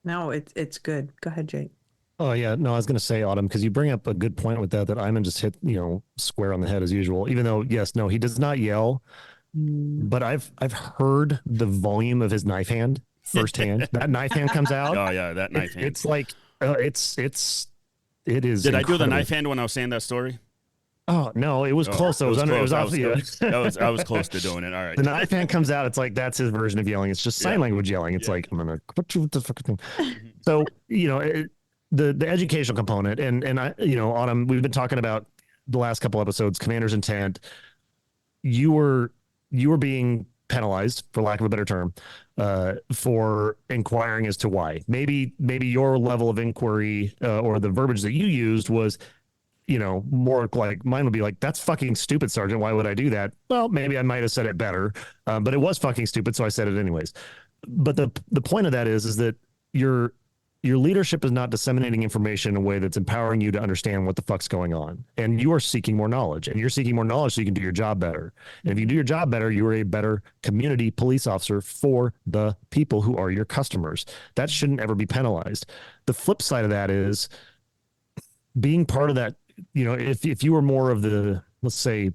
No, it's good. Go ahead, Jake. Oh yeah, no, I was going to say, Autumn, because you bring up a good point with that Iman just hit, you know, square on the head as usual. Even though, yes, no, he does not yell, but I've heard the volume of his knife hand firsthand. That knife hand comes out. Oh yeah, that knife hand. It's like it is. Did incredible. I do the knife hand when I was saying that story? Oh no, it was close. It was under. It was off the. I was close to doing it. All right. The knife hand comes out. It's like that's his version of yelling. It's just sign language yelling. It's like I'm gonna what the fuck thing. So you know the educational component and I, you know, Autumn, we've been talking about the last couple episodes. Commander's intent. You were being penalized, for lack of a better term, for inquiring as to why. Maybe your level of inquiry or the verbiage that you used was, you know, more like mine would be like, that's fucking stupid, Sergeant. Why would I do that? Well, maybe I might have said it better, but it was fucking stupid, so I said it anyways. But the point of that is that your leadership is not disseminating information in a way that's empowering you to understand what the fuck's going on. And you are seeking more knowledge, and you're seeking more knowledge so you can do your job better. And if you do your job better, you are a better community police officer for the people who are your customers. That shouldn't ever be penalized. The flip side of that is being part of that. You know, if you were more of the, let's say,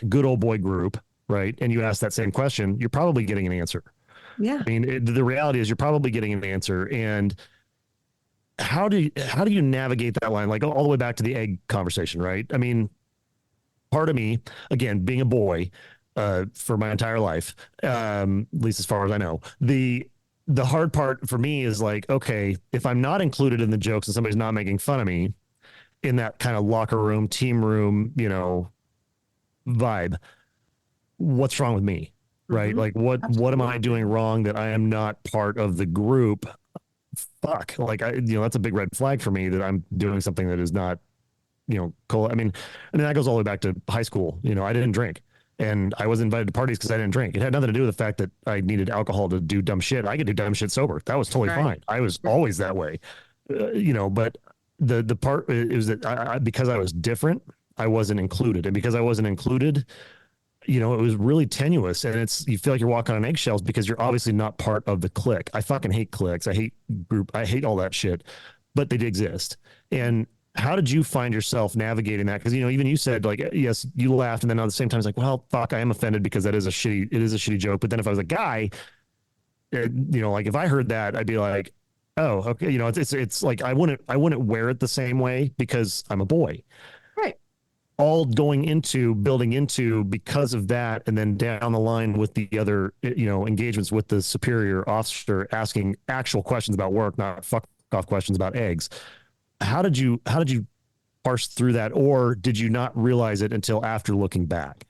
good old boy group, right? And you ask that same question, you're probably getting an answer. Yeah. I mean, the reality is you're probably getting an answer. And how do you navigate that line? Like all the way back to the egg conversation, right? I mean, part of me, again, being a boy for my entire life, at least as far as I know, the hard part for me is like, okay, if I'm not included in the jokes and somebody's not making fun of me in that kind of locker room, team room, you know, vibe, what's wrong with me? Right. Like what am I doing wrong that I am not part of the group? Fuck. Like that's a big red flag for me that I'm doing something that is not, you know, cool. I mean, that goes all the way back to high school. You know, I didn't drink and I was invited to parties because I didn't drink. It had nothing to do with the fact that I needed alcohol to do dumb shit. I could do dumb shit sober. That was totally fine. I was always that way, you know, but the part is that because I was different, I wasn't included. And because I wasn't included, you know, it was really tenuous, and you feel like you're walking on eggshells because you're obviously not part of the clique. I fucking hate cliques. I hate group. I hate all that shit, but they exist. And how did you find yourself navigating that? Because, you know, even you said like, yes, you laughed. And then at the same time, it's like, well, fuck, I am offended because it is a shitty joke. But then if I was a guy, you know, like if I heard that, I'd be like, oh, okay. You know, it's like, I wouldn't wear it the same way because I'm a boy. Right. All building into because of that, and then down the line with the other, you know, engagements with the superior officer asking actual questions about work, not fuck off questions about eggs. How did you parse through that, or did you not realize it until after looking back?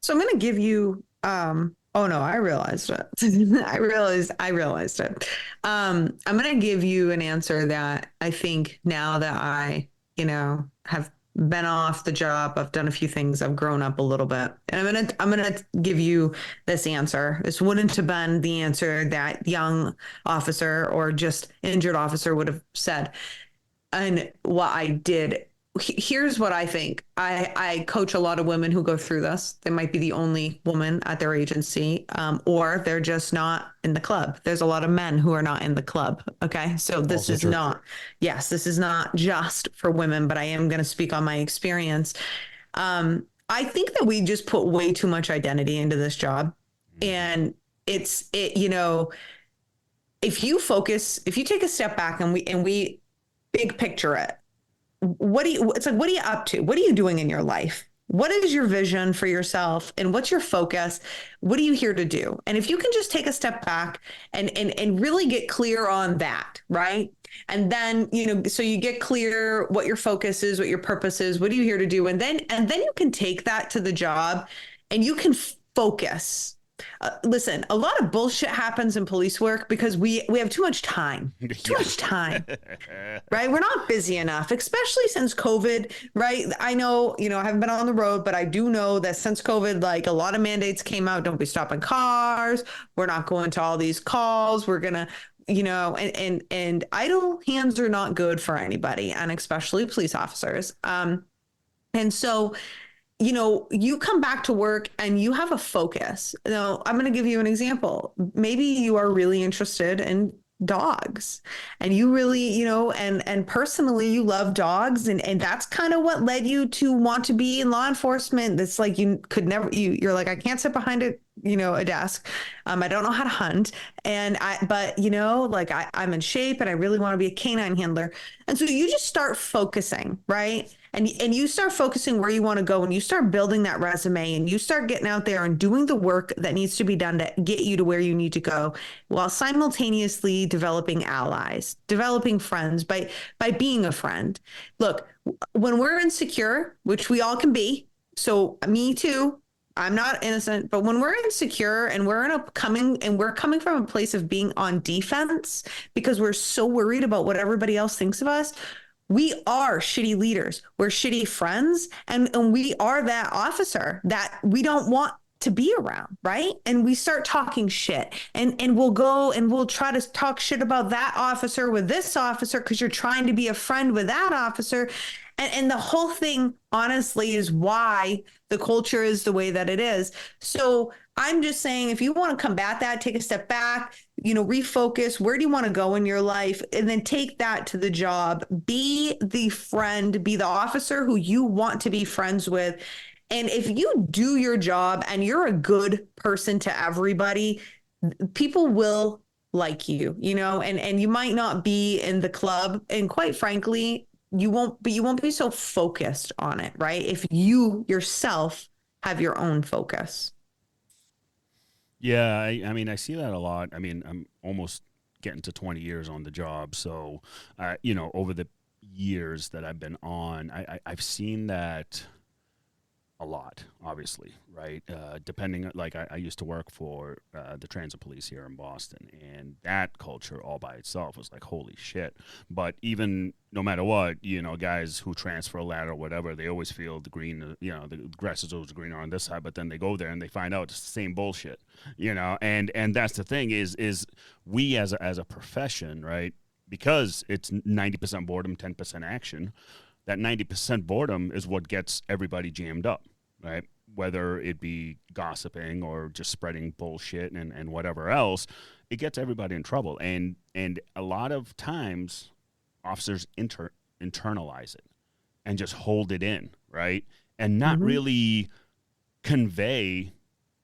So I'm going to give you. Oh no, I realized it. I realized it. I'm going to give you an answer that I think now that I, you know, have been off the job, I've done a few things, I've grown up a little bit, and I'm gonna give you this answer. This wouldn't have been the answer that young officer or just injured officer would have said. And what I did, here's what I think. I coach a lot of women who go through this. They might be the only woman at their agency, or they're just not in the club. There's a lot of men who are not in the club. Okay. So this is not just for women, but I am going to speak on my experience. I think that we just put way too much identity into this job. And you know, if you take a step back and we big picture it, what are you up to? What are you doing in your life? What is your vision for yourself, and what's your focus? What are you here to do? And if you can just take a step back and really get clear on that, right? And then, you know, so you get clear what your focus is, what your purpose is, what are you here to do? And then you can take that to the job, and you can focus. Listen, a lot of bullshit happens in police work because we have too much time, right? We're not busy enough, especially since COVID, right? I know, I haven't been on the road, but I do know that since COVID, like a lot of mandates came out, don't be stopping cars. We're not going to all these calls. We're going to, and idle hands are not good for anybody, and especially police officers. And so, you come back to work and you have a focus. Now, I'm going to give you an example. Maybe you are really interested in dogs and you really, and personally you love dogs and that's kind of what led you to want to be in law enforcement. That's like, you could never, you're like, I can't sit behind a desk. I don't know how to hunt. But I'm in shape and I really want to be a canine handler. And so you just start focusing, right? And you start focusing where you want to go and you start building that resume and you start getting out there and doing the work that needs to be done to get you to where you need to go, while simultaneously developing allies, developing friends by being a friend. Look, when we're insecure, which we all can be, so me too, I'm not innocent, but when we're insecure and we're coming from a place of being on defense because we're so worried about what everybody else thinks of us, we are shitty leaders. We're shitty friends. And we are that officer that we don't want to be around, right? And we start talking shit and we'll go and we'll try to talk shit about that officer with this officer because you're trying to be a friend with that officer. And the whole thing, honestly, is why the culture is the way that it is. So I'm just saying, if you want to combat that, take a step back, refocus. Where do you want to go in your life? And then take that to the job. Be the friend, be the officer who you want to be friends with. And if you do your job and you're a good person to everybody, people will like you, and you might not be in the club. And quite frankly, you won't be so focused on it, right? If you yourself have your own focus. Yeah, I mean, I see that a lot. I mean, I'm almost getting to 20 years on the job. So, over the years that I've been on, I've seen that a lot, obviously, right? Depending, like I used to work for the transit police here in Boston, and that culture all by itself was like, holy shit. But even no matter what, guys who transfer a ladder or whatever, they always feel the green, the grass is always greener on this side, but then they go there and they find out it's the same bullshit, and that's the thing is we as a profession, right? Because it's 90% boredom, 10% action. That 90% boredom is what gets everybody jammed up, right? Whether it be gossiping or just spreading bullshit and whatever else, it gets everybody in trouble. And a lot of times, officers internalize it and just hold it in, right? And not really convey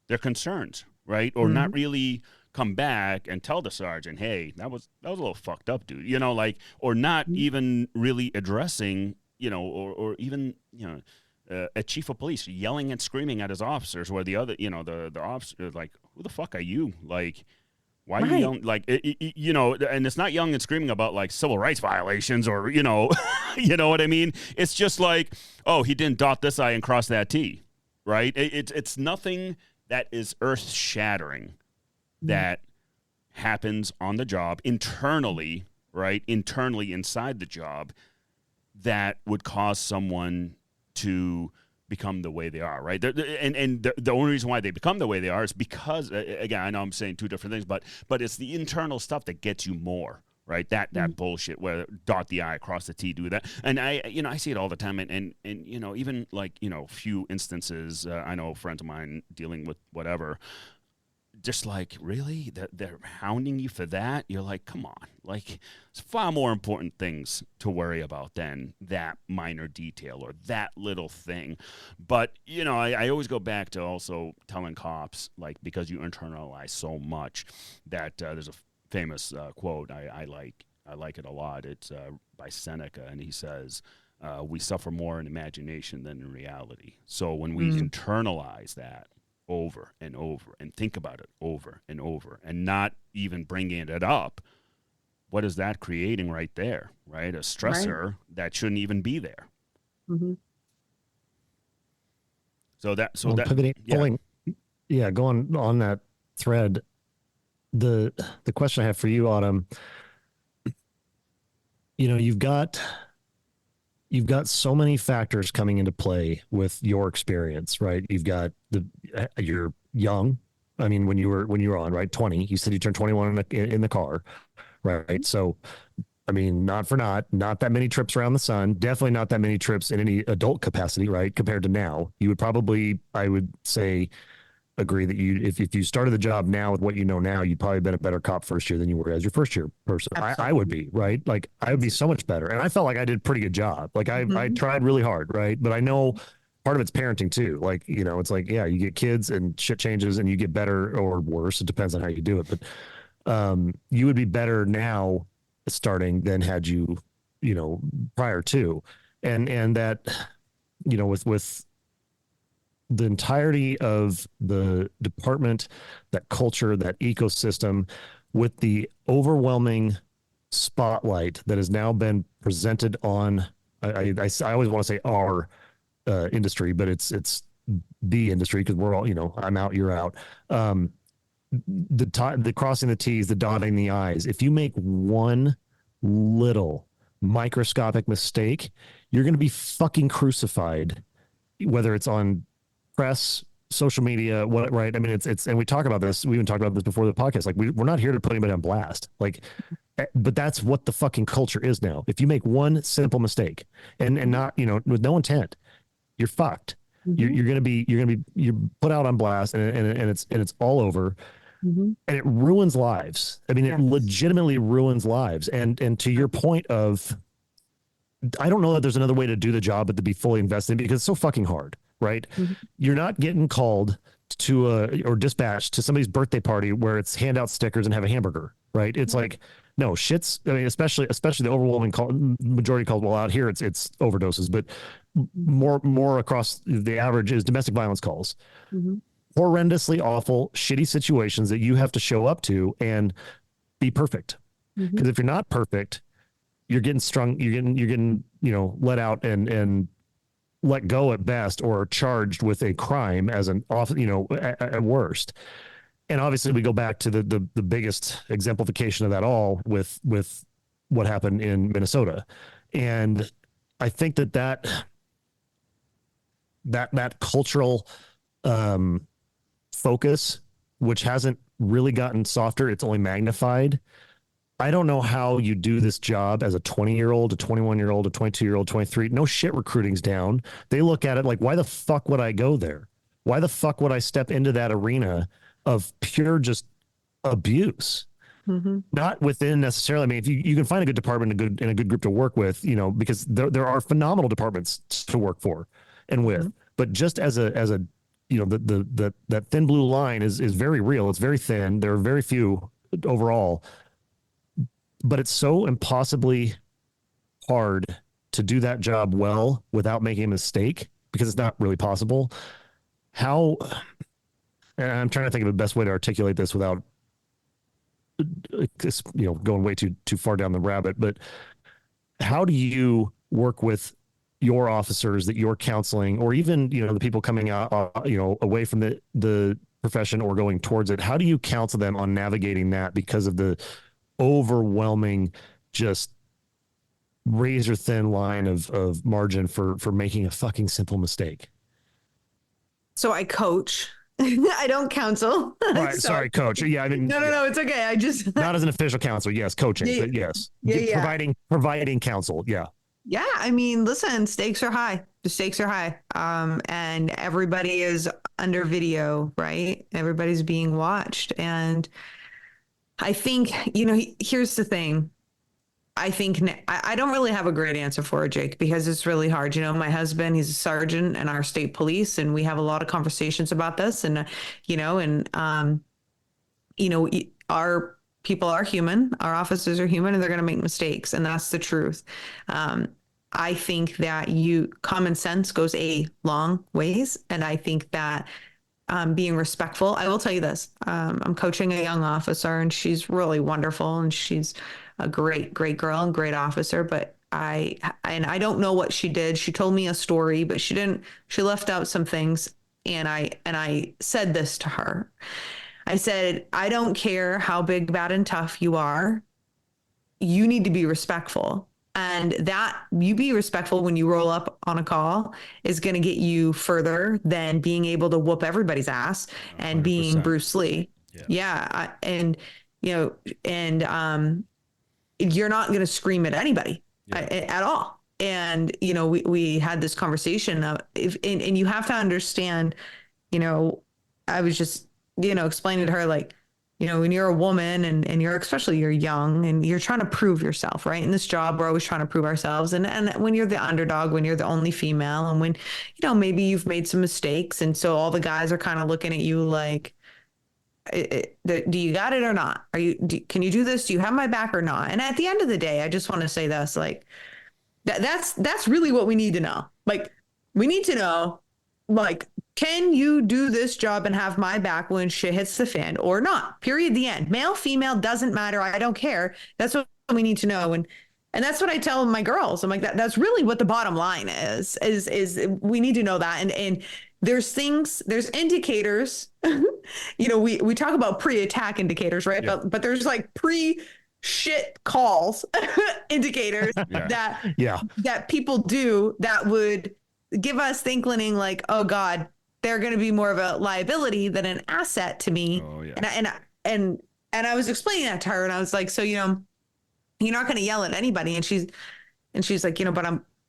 their concerns, right? Or not really come back and tell the sergeant, hey, that was a little fucked up, dude. Or not even really addressing, or even, a chief of police yelling and screaming at his officers, where the other, the officer is like, who the fuck are you? Like, why are you yelling? Like, and it's not yelling and screaming about like civil rights violations or, you know what I mean? It's just like, oh, he didn't dot this I and cross that T, right? It's nothing that is earth shattering that happens on the job internally, right? Internally inside the job that would cause someone to become the way they are, right? And the only reason why they become the way they are is because, again, I know I'm saying two different things, but it's the internal stuff that gets you more, right? That bullshit where dot the I, cross the T, do that. And I see it all the time. And even like, few instances, I know friends of mine dealing with whatever, just like, really? They're hounding you for that? You're like, come on. Like, it's far more important things to worry about than that minor detail or that little thing. But, I always go back to also telling cops, like, because you internalize so much that there's a famous quote I like it a lot. It's by Seneca, and he says, we suffer more in imagination than in reality. So when we internalize that over and over and think about it over and over and not even bringing it up, what is that creating right there, right? A stressor that shouldn't even be there. Mm-hmm. Pivoting, yeah, going on that thread, the question I have for you, Autumn, you know, you've got so many factors coming into play with your experience, right? You've got you're young. I mean, when you were on, right, 20, you said you turned 21 in the car, right? So, I mean, not that many trips around the sun. Definitely not that many trips in any adult capacity, right? Compared to now, you would probably, I would say, agree that if you started the job now with what you know now, you'd probably been a better cop first year than you were as your first year person. I would be, right? Like I would be so much better. And I felt like I did a pretty good job. Like I tried really hard, right? But I know part of it's parenting too. Like, you know, it's like, yeah, you get kids and shit changes and you get better or worse. It depends on how you do it. But you would be better now starting than had you, you know, prior to. And that, you know, with the entirety of the department, that culture, that ecosystem, with the overwhelming spotlight that has now been presented on, I always want to say our industry, but it's the industry because we're all, you know, I'm out, you're out. The crossing the T's, the dotting the I's. If you make one little microscopic mistake, you're going to be fucking crucified, whether it's on press, social media, what, right? I mean, it's, and we talk about this. We even talked about this before the podcast. Like, we're not here to put anybody on blast. Like, but that's what the fucking culture is now. If you make one simple mistake and not, you know, with no intent, you're fucked. You're gonna be you're put out on blast, and it's all over, and it ruins lives. I mean, it legitimately ruins lives. And to your point of, I don't know that there's another way to do the job but to be fully invested in, because it's so fucking hard. Right? You're not getting called to or dispatched to somebody's birthday party where it's hand out stickers and have a hamburger. Right? It's like, no shits. I mean, especially the overwhelming majority calls. Well, out here it's overdoses, but more across the average is domestic violence calls. Horrendously awful, shitty situations that you have to show up to and be perfect. Because if you're not perfect, you're getting strung. You're getting you know, let out and let go at best, or charged with a crime as an off, you know, at worst. And obviously we go back to the biggest exemplification of that all with what happened in Minnesota. And I think that cultural focus, which hasn't really gotten softer, it's only magnified. I don't know how you do this job as a 20-year-old, a 21-year-old, a 22-year-old, 23. No shit, recruiting's down. They look at it like, why the fuck would I go there? Why the fuck would I step into that arena of pure just abuse? Not within necessarily. I mean, if you can find a good department, and a good group to work with, you know, because there are phenomenal departments to work for and with. But just as a you know, that thin blue line is very real. It's very thin. There are very few overall. But it's so impossibly hard to do that job well without making a mistake, because it's not really possible. How, and I'm trying to think of the best way to articulate this without, you know, going way too far down the rabbit, but how do you work with your officers that you're counseling, or even, you know, the people coming out, you know, away from the profession or going towards it? How do you counsel them on navigating that because of the overwhelming, just razor thin line of margin for making a fucking simple mistake? So I coach. I don't counsel. Right, sorry, coach. Yeah, I mean, no, it's okay. I just not as an official counsel. Yes, coaching, but yes, providing counsel. Yeah. I mean, listen, stakes are high. The stakes are high. And everybody is under video, right? Everybody's being watched, and I think, you know, here's the thing. I think I don't really have a great answer for it, Jake, because it's really hard. You know, my husband, he's a sergeant in our state police, and we have a lot of conversations about this. And, you know, our people are human, our officers are human, and they're going to make mistakes. And that's the truth. I think that common sense goes a long ways. And I think that being respectful. I will tell you this. I'm coaching a young officer, and she's really wonderful, and she's a great girl and great officer. But I don't know what she did. She told me a story, but she left out some things. And I said this to her. I said, I don't care how big, bad, and tough you are. You need to be respectful. And that you be respectful when you roll up on a call is going to get you further than being able to whoop everybody's ass and 100%. being Bruce Lee. Yeah. And, you're not going to scream at anybody at all. And, we had this conversation of and you have to understand, I was just, explaining to her, like, when you're a woman and especially you're young and you're trying to prove yourself, right? In this job, we're always trying to prove ourselves. And when you're the underdog, when you're the only female, and when, maybe you've made some mistakes. And so all the guys are kind of looking at you like, do you got it or not? Can you do this? Do you have my back or not? And at the end of the day, I just want to say this, like, that's really what we need to know. Like, we need to know, like, can you do this job and have my back when shit hits the fan or not? Period. The end. Male, female, doesn't matter. I don't care. That's what we need to know. And that's what I tell my girls. I'm like, that's really what the bottom line is we need to know that. And there's indicators, we talk about pre-attack indicators, right? Yeah. But there's like shit calls indicators that people do that would give us the inkling, like, oh God, they're going to be more of a liability than an asset to me. Oh, yeah. And I was explaining that to her, and I was like, so, you're not going to yell at anybody. And she's like,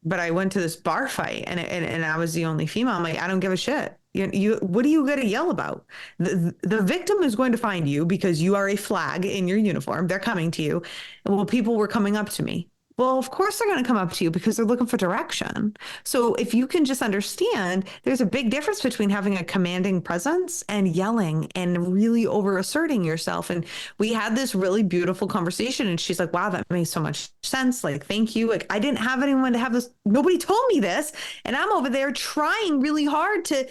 but I went to this bar fight and I was the only female. I'm like, I don't give a shit. What are you going to yell about? The victim is going to find you because you are a flag in your uniform. They're coming to you. And well, people were coming up to me. Well, of course they're going to come up to you because they're looking for direction. So if you can just understand, there's a big difference between having a commanding presence and yelling and really over asserting yourself. And we had this really beautiful conversation, and she's like, wow, that makes so much sense. Like, thank you. Like, I didn't have anyone to have this. Nobody told me this. And I'm over there trying really hard to,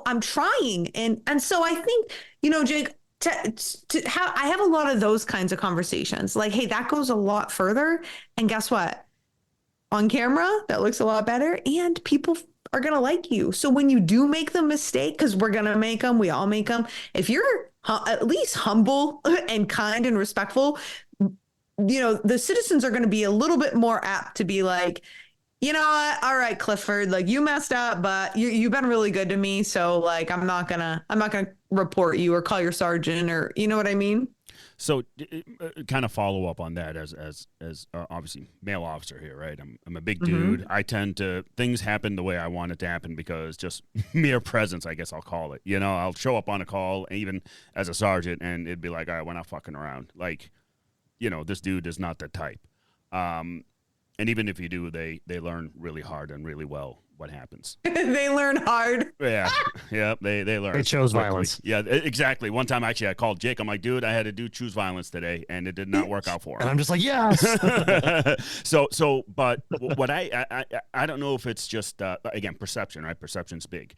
I'm trying. And so I think, Jake, I have a lot of those kinds of conversations. Like, hey, that goes a lot further. And guess what? On camera, that looks a lot better. And people are going to like you. So when you do make the mistake, because we're going to make them, we all make them. If you're at least humble and kind and respectful, the citizens are going to be a little bit more apt to be like, you know what? All right, Clifford, like, you messed up, but you've been really good to me. So, like, I'm not gonna report you or call your sergeant, or, you know what I mean? So kind of follow up on that as obviously male officer here, right? I'm a big dude. Mm-hmm. Things happen the way I want it to happen because just mere presence, I guess I'll call it. I'll show up on a call, even as a sergeant, and it'd be like, all right, we're not fucking around. Like, this dude is not the type. And even if you do, they learn really hard and really well what happens. They learn hard. Yeah. They learn. They chose quickly. Violence. Yeah, exactly. One time, actually, I called Jake. I'm like, dude, I had to choose violence today, and it did not work out for him. And I'm just like, yes. But what I don't know if it's just, again, perception, right? Perception's big.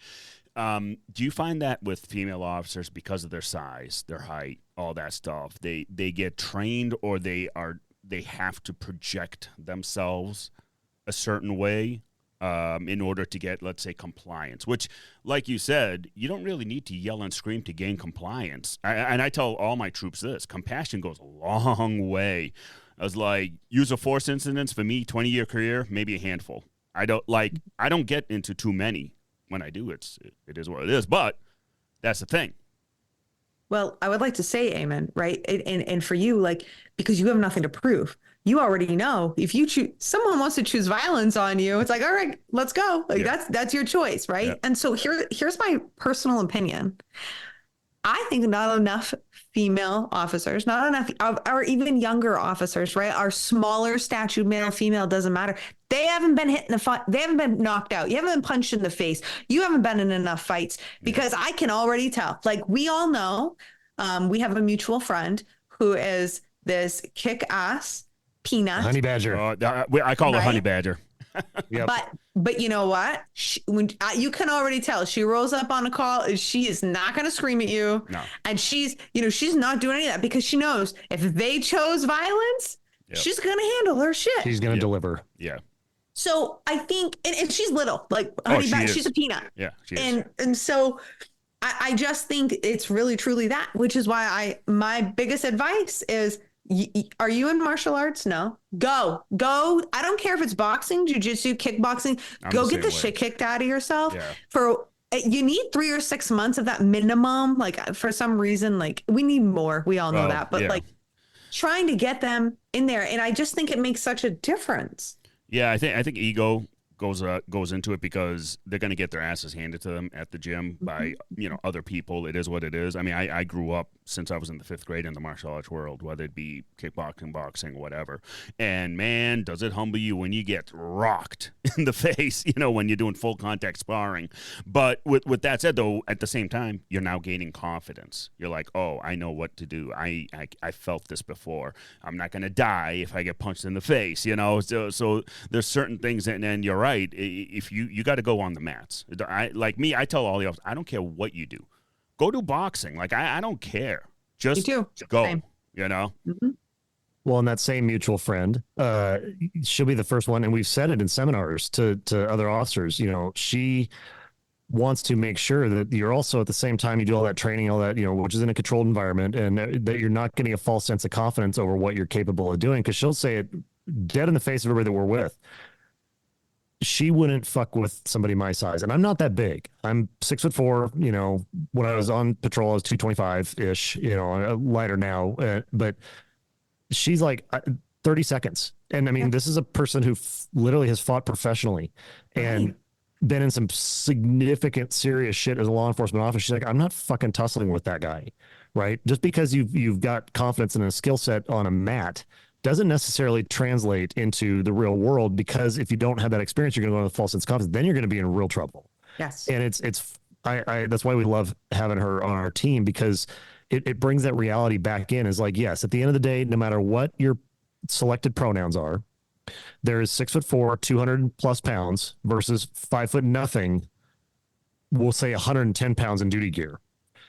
Do you find that with female officers, because of their size, their height, all that stuff, they get trained, or they have to project themselves a certain way in order to get, let's say, compliance, which, like you said, you don't really need to yell and scream to gain compliance. And I tell all my troops this: compassion goes a long way. I was like, use of force incidents for me, 20-year career, maybe a handful. I don't get into too many. When I do, it is what it is. But that's the thing. Well, I would like to say, Eamon, right? And for you, like, because you have nothing to prove. You already know if someone wants to choose violence on you, it's like, all right, let's go. Like, that's your choice, right? Yeah. And so here's my personal opinion. I think not enough female officers, not enough, or even younger officers, right? Our smaller statured male, female, doesn't matter. They haven't been hit in the fight. They haven't been knocked out. You haven't been punched in the face. You haven't been in enough fights, because I can already tell. Like, we all know, we have a mutual friend who is this kick-ass peanut. Honey badger. I call her honey badger. Yep. But you know what? You can already tell she rolls up on a call. She is not going to scream at you. No. And she's not doing any of that, because she knows if they chose violence, she's going to handle her shit. She's going to deliver. Yeah. So I think, and she's little, like Oh, honey, she she's is. a peanut. Yeah, she is. And so I just think it's really truly that, which is why my biggest advice is, are you in martial arts? No, go. I don't care if it's boxing, jujitsu, kickboxing, I'm go the get same the way. shit kicked out of yourself. Yeah. You need 3 or 6 months of that minimum. Like for some reason, like we need more. We all know Oh, that, but yeah. like trying to get them in there. And I just think it makes such a difference. Yeah, I think ego goes into it because they're going to get their asses handed to them at the gym by other people. It is what it is. I mean, I grew up since I was in the 5th grade in the martial arts world, whether it be kickboxing, boxing, whatever. And man, does it humble you when you get rocked in the face, when you're doing full contact sparring. But with that said, though, at the same time, you're now gaining confidence. You're like, oh, I know what to do. I felt this before. I'm not going to die if I get punched in the face, So there's certain things, and then you're right. If you got to go on the mats. I tell all the others, I don't care what you do. Go do boxing. Like, I don't care. Just go, Same. Mm-hmm. Well, and that same mutual friend, she'll be the first one. And we've said it in seminars to other officers, she wants to make sure that you're also at the same time you do all that training, all that, which is in a controlled environment, and that you're not getting a false sense of confidence over what you're capable of doing. Cause she'll say it dead in the face of everybody that we're with. She wouldn't fuck with somebody my size. And I'm not that big. I'm 6'4". When I was on patrol, I was 225 ish, lighter now. But she's like 30 seconds. And I mean, this is a person who literally has fought professionally and been in some significant serious shit as a law enforcement officer. She's like, I'm not fucking tussling with that guy. Right. Just because you've got confidence in a skill set on a mat doesn't necessarily translate into the real world, because if you don't have that experience, you're going to go into false sense of confidence. Then you're going to be in real trouble. Yes. And that's why we love having her on our team, because it brings that reality back in. Is like, yes, at the end of the day, no matter what your selected pronouns are, there is 6'4", 200 plus pounds versus 5 foot nothing. We'll say 110 pounds in duty gear.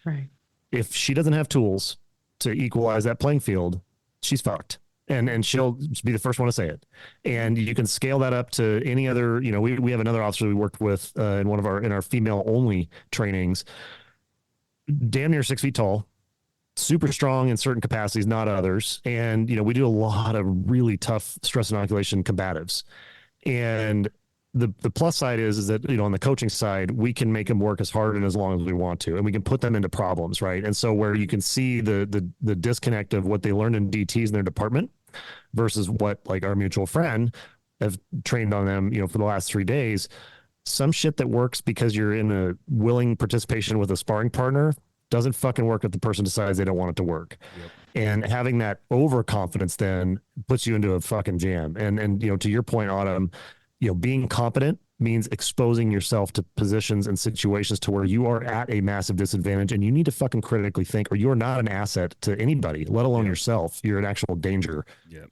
Right. If she doesn't have tools to equalize that playing field, she's fucked. And she'll be the first one to say it. And you can scale that up to any other, we have another officer we worked with in our female only trainings, damn near 6 feet tall, super strong in certain capacities, not others. And, we do a lot of really tough stress inoculation combatives. And the plus side is that, on the coaching side, we can make them work as hard and as long as we want to, and we can put them into problems. Right. And so where you can see the disconnect of what they learned in DTs in their department versus what, like, our mutual friend have trained on them, for the last 3 days, some shit that works because you're in a willing participation with a sparring partner doesn't fucking work if the person decides they don't want it to work. Yep. And having that overconfidence then puts you into a fucking jam. And to your point, Autumn, being competent means exposing yourself to positions and situations to where you are at a massive disadvantage, and you need to fucking critically think, or you're not an asset to anybody, let alone yourself. You're an actual danger. Yeah.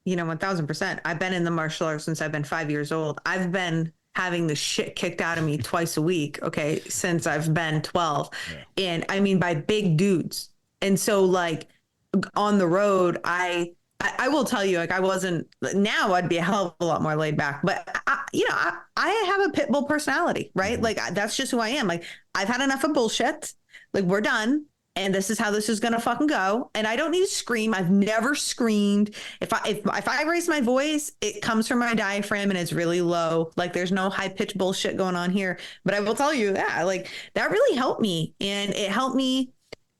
1000%. I've been in the martial arts since I've been 5 years old. I've been having the shit kicked out of me twice a week. Okay. Since I've been 12. Yeah. And I mean, by big dudes. And so, like, on the road, I will tell you, like, I wasn't, now I'd be a hell of a lot more laid back, but I have a pit bull personality, right? Mm-hmm. Like, that's just who I am. Like, I've had enough of bullshit. Like, we're done. And this is how this is going to fucking go. And I don't need to scream. I've never screamed. If I raise my voice, it comes from my diaphragm and it's really low. Like, there's no high pitched bullshit going on here, but I will tell you that, like, that really helped me. And it helped me,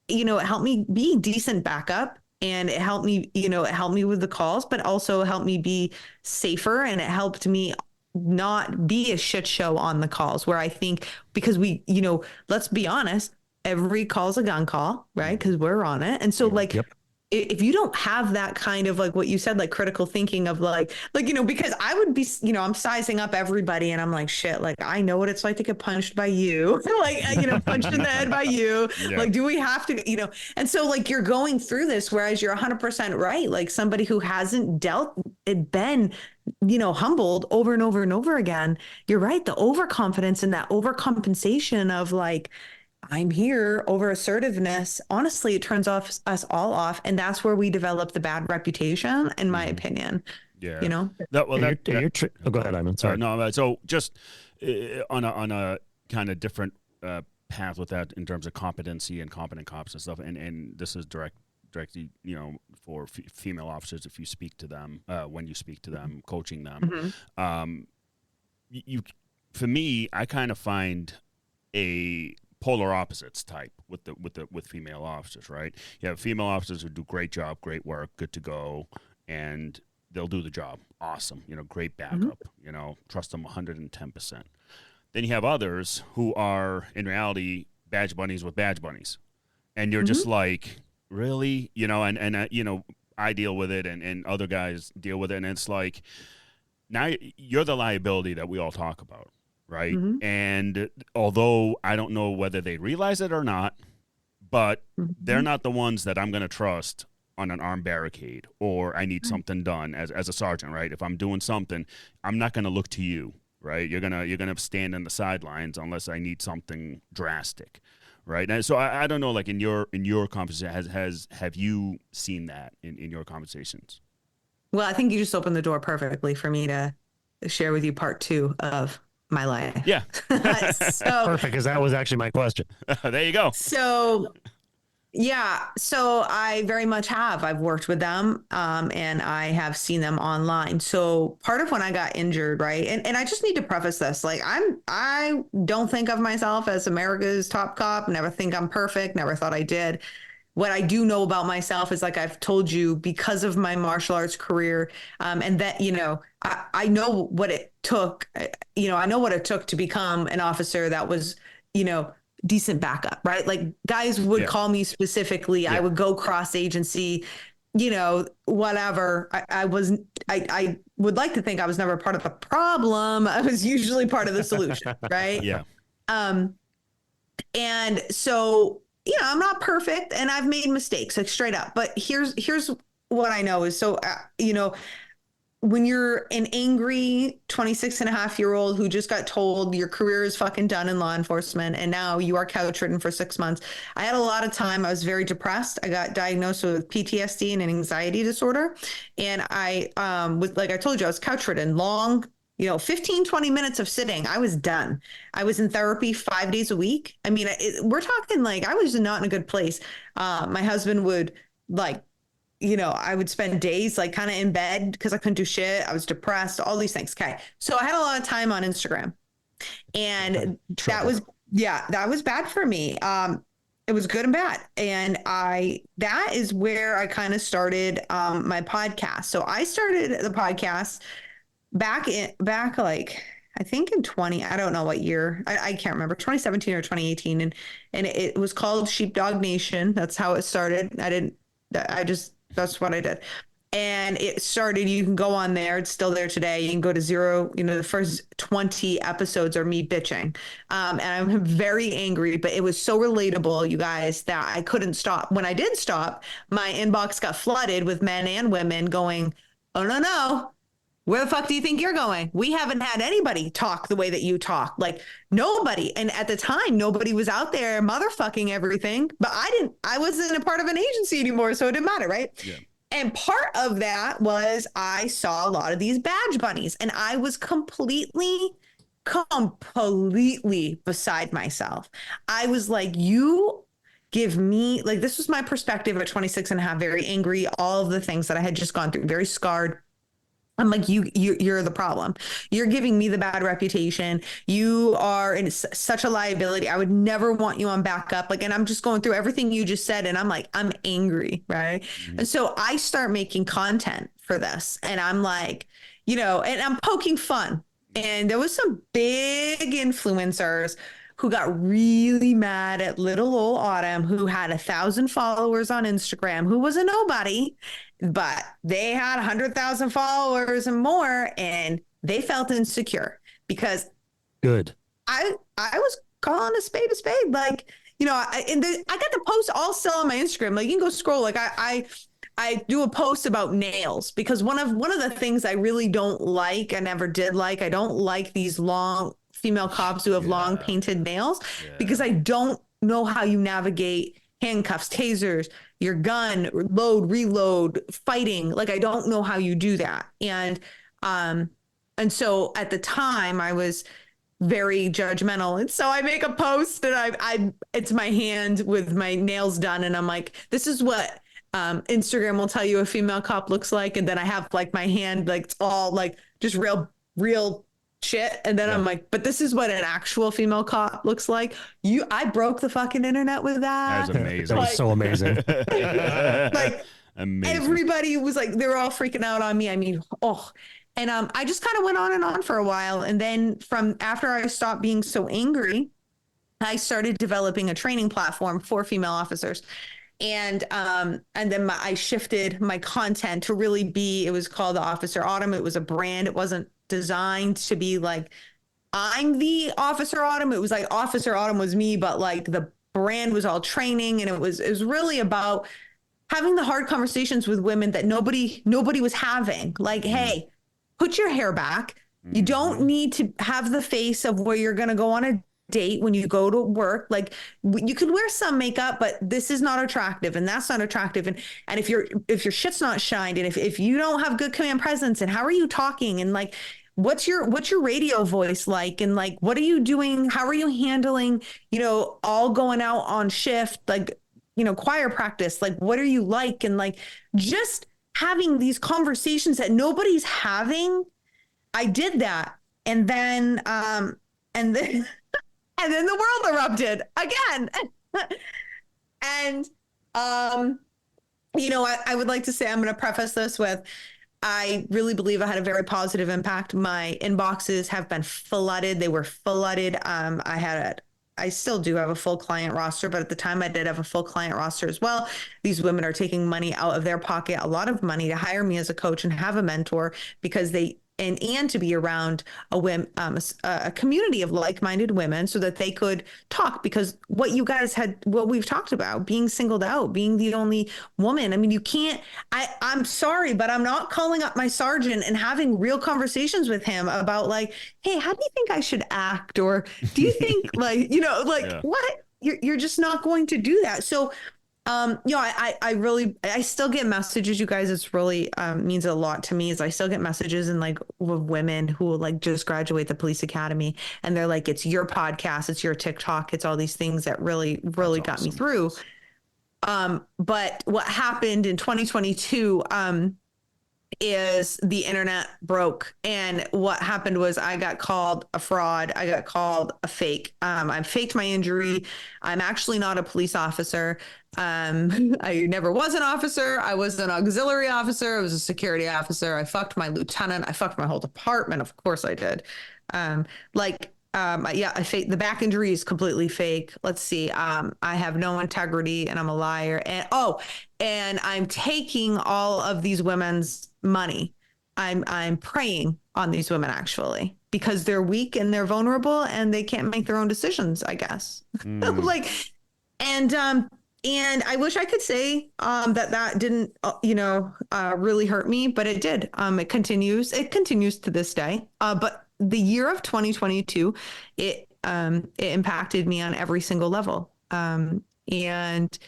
it helped me be decent backup. And it helped me, with the calls, but also helped me be safer. And it helped me not be a shit show on the calls, where I think, because we, let's be honest, every call's a gun call, right? Because we're on it. And so, like, if you don't have that kind of, like what you said, like critical thinking of like, because I would be, I'm sizing up everybody and I'm like, shit, like, I know what it's like to get punched by you, like, punched in the head by you. Yeah. Like, do we have to, and so, like, you're going through this, whereas you're 100% right. Like, somebody who hasn't been, humbled over and over and over again. You're right. The overconfidence and that overcompensation of, like, I'm here, over assertiveness, honestly, it turns us all off. And that's where we develop the bad reputation, in my opinion. Yeah. you know? Oh, go ahead, Iman. Sorry. No, so just on a kind of different path with that in terms of competency and competent cops and stuff, and this is directly, for female officers, if you speak to them, when you speak to them, coaching them, you, for me, I kind of find a polar opposites type with female officers, right? You have female officers who do great job, great work, good to go, and they'll do the job. Awesome. Great backup, trust them 110%. Then you have others who are in reality badge bunnies with badge bunnies. And you're just like, really? And I deal with it and other guys deal with it. And it's like, now you're the liability that we all talk about. Right. And although I don't know whether they realize it or not, but they're not the ones that I'm going to trust on an armed barricade, or I need something done as a sergeant. Right. If I'm doing something, I'm not going to look to you. Right. You're going to stand in the sidelines unless I need something drastic. Right. And so I don't know, like in your conversation, have you seen that in your conversations? Well, I think you just opened the door perfectly for me to share with you part 2 of my life. Yeah. So perfect, because that was actually my question. There you go. So yeah, so I very much have. I've worked with them, and I have seen them online. So part of when I got injured, right? And I just need to preface this. Like I don't think of myself as America's top cop, never think I'm perfect, never thought I did. What I do know about myself is, like I've told you, because of my martial arts career, and that, I know what it took, I know what it took to become an officer that was, decent backup, right? Like guys would call me specifically. I would go cross agency, whatever. I would like to think I was never part of the problem. I was usually part of the solution, right? Yeah. And so, I'm not perfect and I've made mistakes, like straight up. But here's what I know is, so, when you're an angry 26-and-a-half-year-old who just got told your career is fucking done in law enforcement and now you are couch ridden for 6 months. I had a lot of time. I was very depressed. I got diagnosed with PTSD and an anxiety disorder. And I was, like I told you, I was couch ridden long, 15, 20 minutes of sitting. I was done. I was in therapy 5 days a week. I mean, we're talking like I was not in a good place. My husband would I would spend days like kind of in bed because I couldn't do shit. I was depressed, all these things. Okay. So I had a lot of time on Instagram, and that was bad for me. It was good and bad. And that is where I kind of started my podcast. So I started the podcast back like, I think in I don't know what year, I can't remember, 2017 or 2018. And it was called Sheepdog Nation. That's how it started. That's what I did. And it started, you can go on there. It's still there today. You can go to 0. The first 20 episodes are me bitching. And I'm very angry, but it was so relatable, you guys, that I couldn't stop. When I did stop, my inbox got flooded with men and women going, oh, no. Where the fuck do you think you're going? We haven't had anybody talk the way that you talk. Like nobody. And at the time, nobody was out there motherfucking everything, but I wasn't a part of an agency anymore. So it didn't matter. Right. Yeah. And part of that was I saw a lot of these badge bunnies and I was completely beside myself. I was like, you give me, like, this was my perspective at 26-and-a-half, very angry, all of the things that I had just gone through, very scarred. I'm like, you're the problem. You're giving me the bad reputation. You are such a liability. I would never want you on backup. Like, and I'm just going through everything you just said. And I'm like, I'm angry. Right. Mm-hmm. And so I start making content for this. And I'm like, and I'm poking fun. And there was some big influencers who got really mad at little old Autumn, who had 1,000 followers on Instagram, who was a nobody, but they had 100,000 followers and more, and they felt insecure because good. I was calling a spade. Like, I got the post all still on my Instagram. Like, you can go scroll. Like I do a post about nails because one of the things I really don't like, I never did like, I don't like these long female cops who have long painted nails because I don't know how you navigate handcuffs, tasers, your gun, load, reload, fighting. Like, I don't know how you do that. And so at the time I was very judgmental. And so I make a post and it's my hand with my nails done. And I'm like, this is what Instagram will tell you a female cop looks like. And then I have like my hand, like it's all like just real shit. And then I'm like, but this is what an actual female cop looks like. I broke the fucking internet with that. That was amazing. That was so amazing. Like, amazing. everybody was like, they were all freaking out on me. I mean, and I just kind of went on and on for a while. And then from after I stopped being so angry, I started developing a training platform for female officers. And then I shifted my content to really be, it was called the Officer Autumn. It was a brand. It wasn't designed to be like, I'm the Officer Autumn. It was like Officer Autumn was me, but like the brand was all training. And it was really about having the hard conversations with women that nobody was having. Like, hey, put your hair back. You don't need to have the face of where you're going to go on a date when you go to work. Like, you can wear some makeup, but this is not attractive and that's not attractive. And if your shit's not shined, and if you don't have good command presence, and how are you talking, and like, what's your radio voice like, and like, what are you doing? How are you handling, all going out on shift, like, choir practice, like, what are you like? And like, just having these conversations that nobody's having. I did that. And then the world erupted again. And, I would like to say, I'm going to preface this with, I really believe I had a very positive impact. My inboxes have been flooded. They were flooded. I still do have a full client roster, but at the time I did have a full client roster as well. These women are taking money out of their pocket, a lot of money, to hire me as a coach and have a mentor, because and to be around a community of like-minded women so that they could talk. Because what we've talked about, being singled out, being the only woman. I mean, you can't, I'm sorry, but I'm not calling up my sergeant and having real conversations with him about like, hey, how do you think I should act? Or do you think what? You're just not going to do that. So I still get messages, you guys. It's really means a lot to me. Is I still get messages and like with women who will like just graduate the police academy, and they're like, it's your podcast, it's your TikTok, it's all these things that really got me through. But what happened in 2022 is the internet broke, and what happened was I got called a fraud. I got called a fake. I faked my injury. I'm actually not a police officer. I never was an officer. I was an auxiliary officer. I was a security officer. I fucked my lieutenant. I fucked my whole department. Of course I did. I fake the back injury is completely fake. Let's see. I have no integrity and I'm a liar. And I'm taking all of these women's money. I'm preying on these women actually, because they're weak and they're vulnerable and they can't make their own decisions, I guess. And I wish I could say that didn't, really hurt me, but it did. It continues to this day. But the year of 2022, it impacted me on every single level. And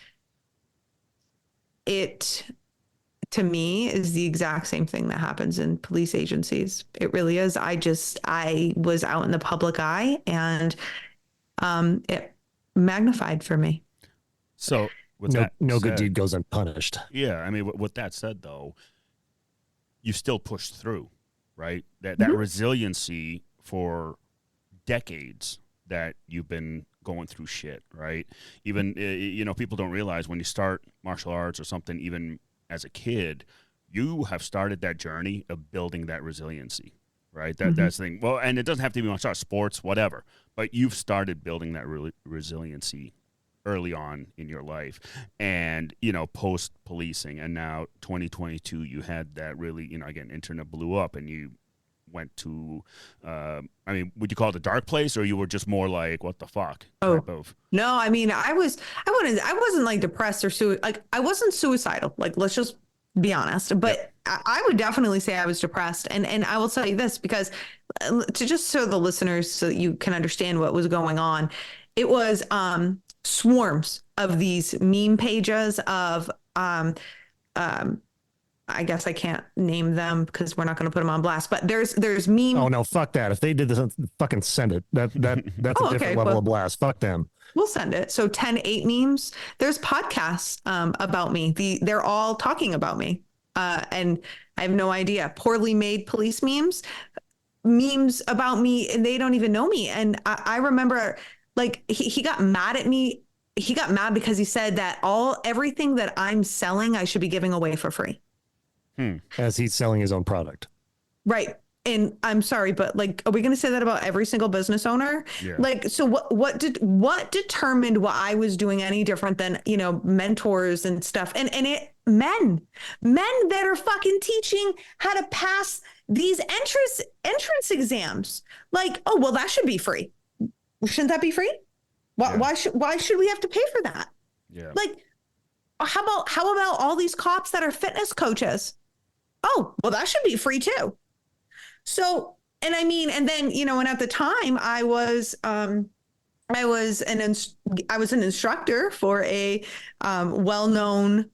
it, to me, is the exact same thing that happens in police agencies. It really is. I was out in the public eye, and it magnified for me. So no good deed goes unpunished. Yeah. I mean, with that said, though, you still pushed through, right? That resiliency for decades that you've been going through shit, right? Even, people don't realize when you start martial arts or something, even as a kid, you have started that journey of building that resiliency, right? That's the thing. Well, and it doesn't have to be martial arts, sports, whatever, but you've started building that resiliency early on in your life, and post policing, and now 2022 you had that really, again, internet blew up and you went to would you call it a dark place, or you were just more like, what the fuck? No, I mean, I wasn't like depressed or I wasn't suicidal, like, let's just be honest, but I would definitely say I was depressed. And I will tell you this, because to just so the listeners, so that you can understand what was going on, it was swarms of these meme pages of, I guess I can't name them because we're not going to put them on blast, but there's meme. Oh no, fuck that. If they did this, fucking send it. That's Oh, a different okay, level well, of blast. Fuck them. we'll send it. So 10-8 memes. There's podcasts about me. They're all talking about me. And I have no idea. Poorly made police memes about me, and they don't even know me. And I remember, like, he got mad at me. He got mad because he said that everything that I'm selling, I should be giving away for free. As he's selling his own product. Right. And I'm sorry, but like, are we going to say that about every single business owner? Yeah. Like, so what determined what I was doing any different than, mentors and stuff? And men that are fucking teaching how to pass these entrance exams. Like, oh, well, that should be free. Shouldn't that be free? Why should we have to pay for that? Yeah. Like, how about all these cops that are fitness coaches? Oh, well, that should be free too. So, and I mean, and then, and at the time I was an instructor for a well-known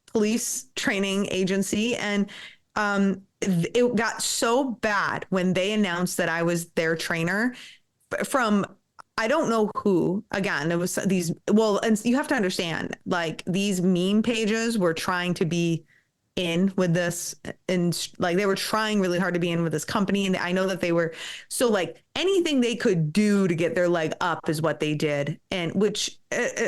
police training agency. And it got so bad when they announced that I was their trainer from, I don't know who. Again, it was these, well, and you have to understand, like, these meme pages were trying to be in with this, and like, they were trying really hard to be in with this company. And I know that they were, so like, anything they could do to get their leg up is what they did. And which,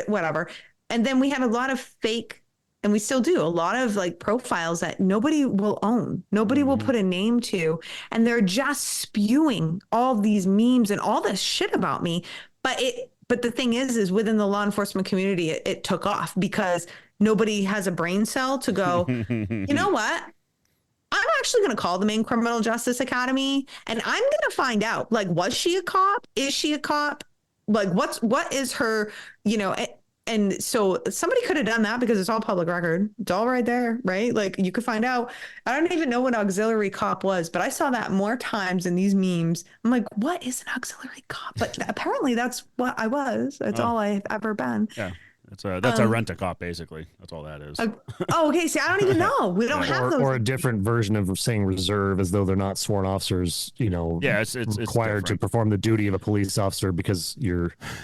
whatever. And then we had a lot of fake, and we still do, a lot of like profiles that nobody will own. Nobody will put a name to. And they're just spewing all these memes and all this shit about me. But the thing is within the law enforcement community, it took off because nobody has a brain cell to go, you know what? I'm actually going to call the Maine Criminal Justice Academy, and I'm going to find out, like, was she a cop? Is she a cop? Like, what is her, and so somebody could have done that because it's all public record. It's all right there, right? Like, you could find out. I don't even know what auxiliary cop was, but I saw that more times in these memes. I'm like, what is an auxiliary cop? But apparently that's what I was. That's all I've ever been. Yeah. That's a rent-a-cop, basically. That's all that is. Okay. See, I don't even know. We don't have those. Or a different version of saying reserve, as though they're not sworn officers, Yeah, it's required to perform the duty of a police officer because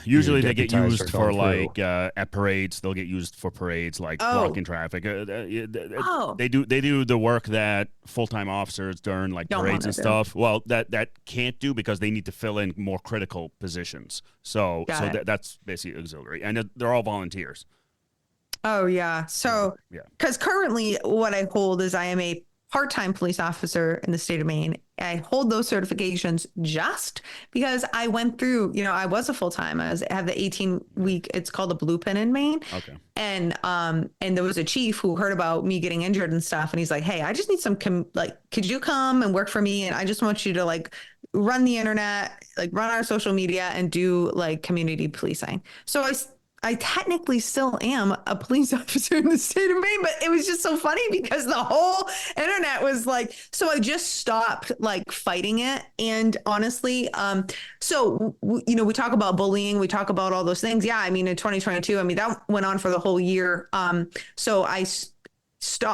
usually they get used for like at parades. They'll get used for parades, like blocking traffic. They do the work that full-time officers during like parades and stuff. Well, that can't do because they need to fill in more critical positions. So that's basically auxiliary, and they're all volunteers. Oh, yeah. So, because currently what I hold is I am a part-time police officer in the state of Maine. I hold those certifications just because I went through, I was a full-time. I have the 18-week, it's called a blue pin in Maine. Okay. And there was a chief who heard about me getting injured and stuff. And he's like, hey, I just need some, could you come and work for me? And I just want you to like run the internet, like run our social media and do like community policing. So I technically still am a police officer in the state of Maine, but it was just so funny because the whole internet was like, so I just stopped like fighting it. And honestly, we talk about bullying, we talk about all those things. Yeah. I mean, in 2022, that went on for the whole year. So I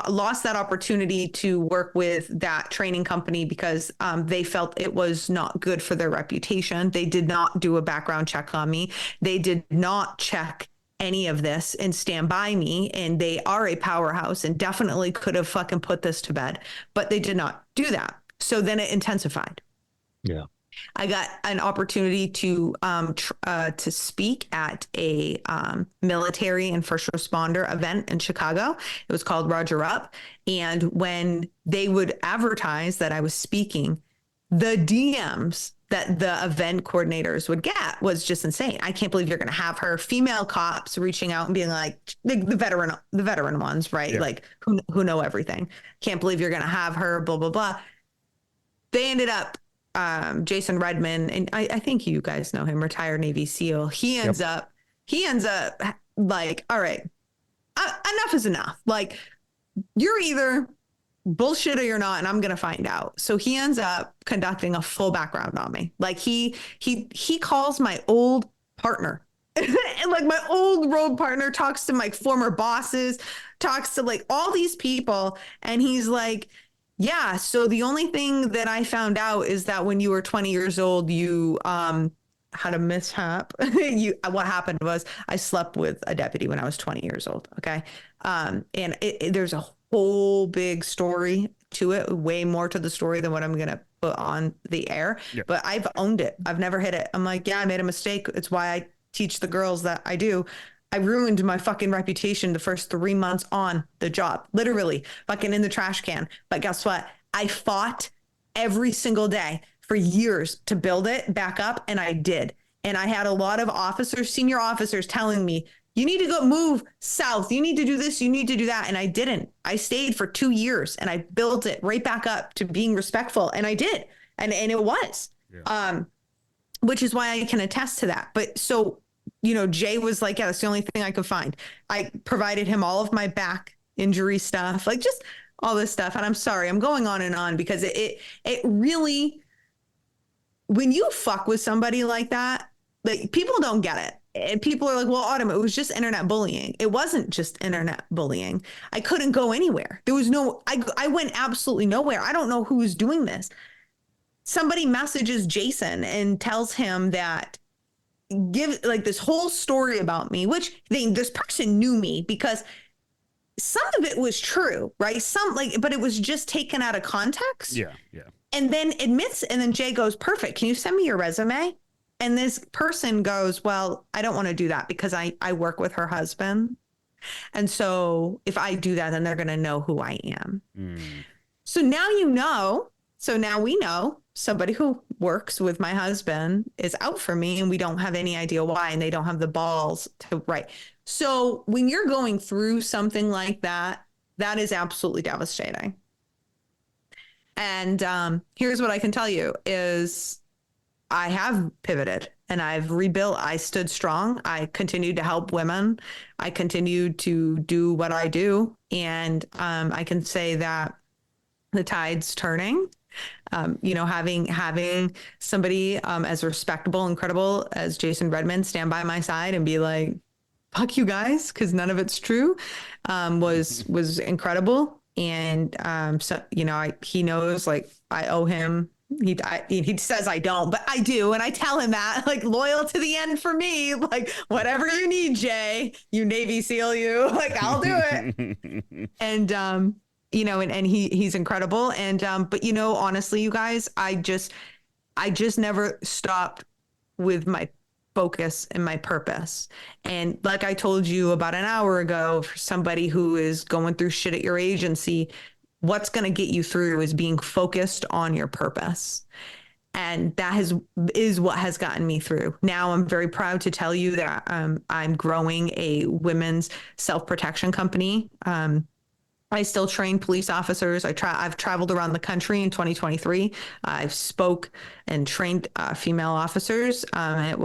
lost that opportunity to work with that training company because they felt it was not good for their reputation. They did not do a background check on me. They did not check any of this and stand by me. And they are a powerhouse and definitely could have fucking put this to bed, but they did not do that. So then it intensified. Yeah. I got an opportunity to speak at a military and first responder event in Chicago. It was called Roger Up. And when they would advertise that I was speaking, the DMs that the event coordinators would get was just insane. I can't believe you're going to have her, female cops reaching out and being like, the veteran ones, right? Yeah. Like who know everything. Can't believe you're going to have her, blah, blah, blah. They ended up, Jason Redman, and I think you guys know him, retired Navy SEAL. He ends up like, all right, enough is enough. Like, you're either bullshit or you're not, and I'm going to find out. So he ends up conducting a full background on me. Like he calls my old partner. like my old road partner talks to my former bosses, talks to like all these people. And he's like, yeah, so the only thing that I found out is that when you were 20 years old, you had a mishap. What happened was I slept with a deputy when I was 20 years old. Okay. And there's a whole big story to it, way more to the story than what I'm going to put on the air. Yeah. But I've owned it. I've never hid it. I'm like, yeah, I made a mistake. It's why I teach the girls that I do. I ruined my fucking reputation the first 3 months on the job, literally fucking in the trash can. But guess what? I fought every single day for years to build it back up. And I did. And I had a lot of officers, senior officers telling me, you need to go move south. You need to do this. You need to do that. And I didn't. I stayed for 2 years and I built it right back up to being respectful. And I did. And it was, which is why I can attest to that. But so, Jay was like, yeah, that's the only thing I could find. I provided him all of my back injury stuff, like just all this stuff. And I'm sorry, I'm going on and on because it really, when you fuck with somebody like that, like people don't get it. And people are like, well, Autumn, it was just internet bullying. It wasn't just internet bullying. I couldn't go anywhere. There was I went absolutely nowhere. I don't know who was doing this. Somebody messages Jason and tells him that give like this whole story about me, which this person knew me because some of it was true, right? But it was just taken out of context. Yeah. Yeah. And then admits, and then Jay goes, perfect. Can you send me your resume? And this person goes, well, I don't want to do that because I work with her husband. And so if I do that, then they're going to know who I am. So now now we know somebody who works with my husband is out for me and we don't have any idea why, and they don't have the balls to write. So when you're going through something like that, that is absolutely devastating. And here's what I can tell you is I have pivoted and I've rebuilt. I stood strong. I continued to help women. I continued to do what I do. And I can say that the tide's turning. Having somebody as respectable and credible as Jason Redmond stand by my side and be like, fuck you guys, because none of it's true, was incredible. And so, he knows, like, I owe him. He says I don't, but I do. And I tell him that, like, loyal to the end for me, like, whatever you need, Jay, you Navy SEAL, like, I'll do it. And, and he's incredible. And, but, honestly, you guys, I just never stopped with my focus and my purpose. And like I told you about an hour ago, for somebody who is going through shit at your agency, what's going to get you through is being focused on your purpose. And that is what has gotten me through. Now I'm very proud to tell you that I'm growing a women's self-protection company. I still train police officers. I've traveled around the country in 2023. I've spoke and trained female officers. And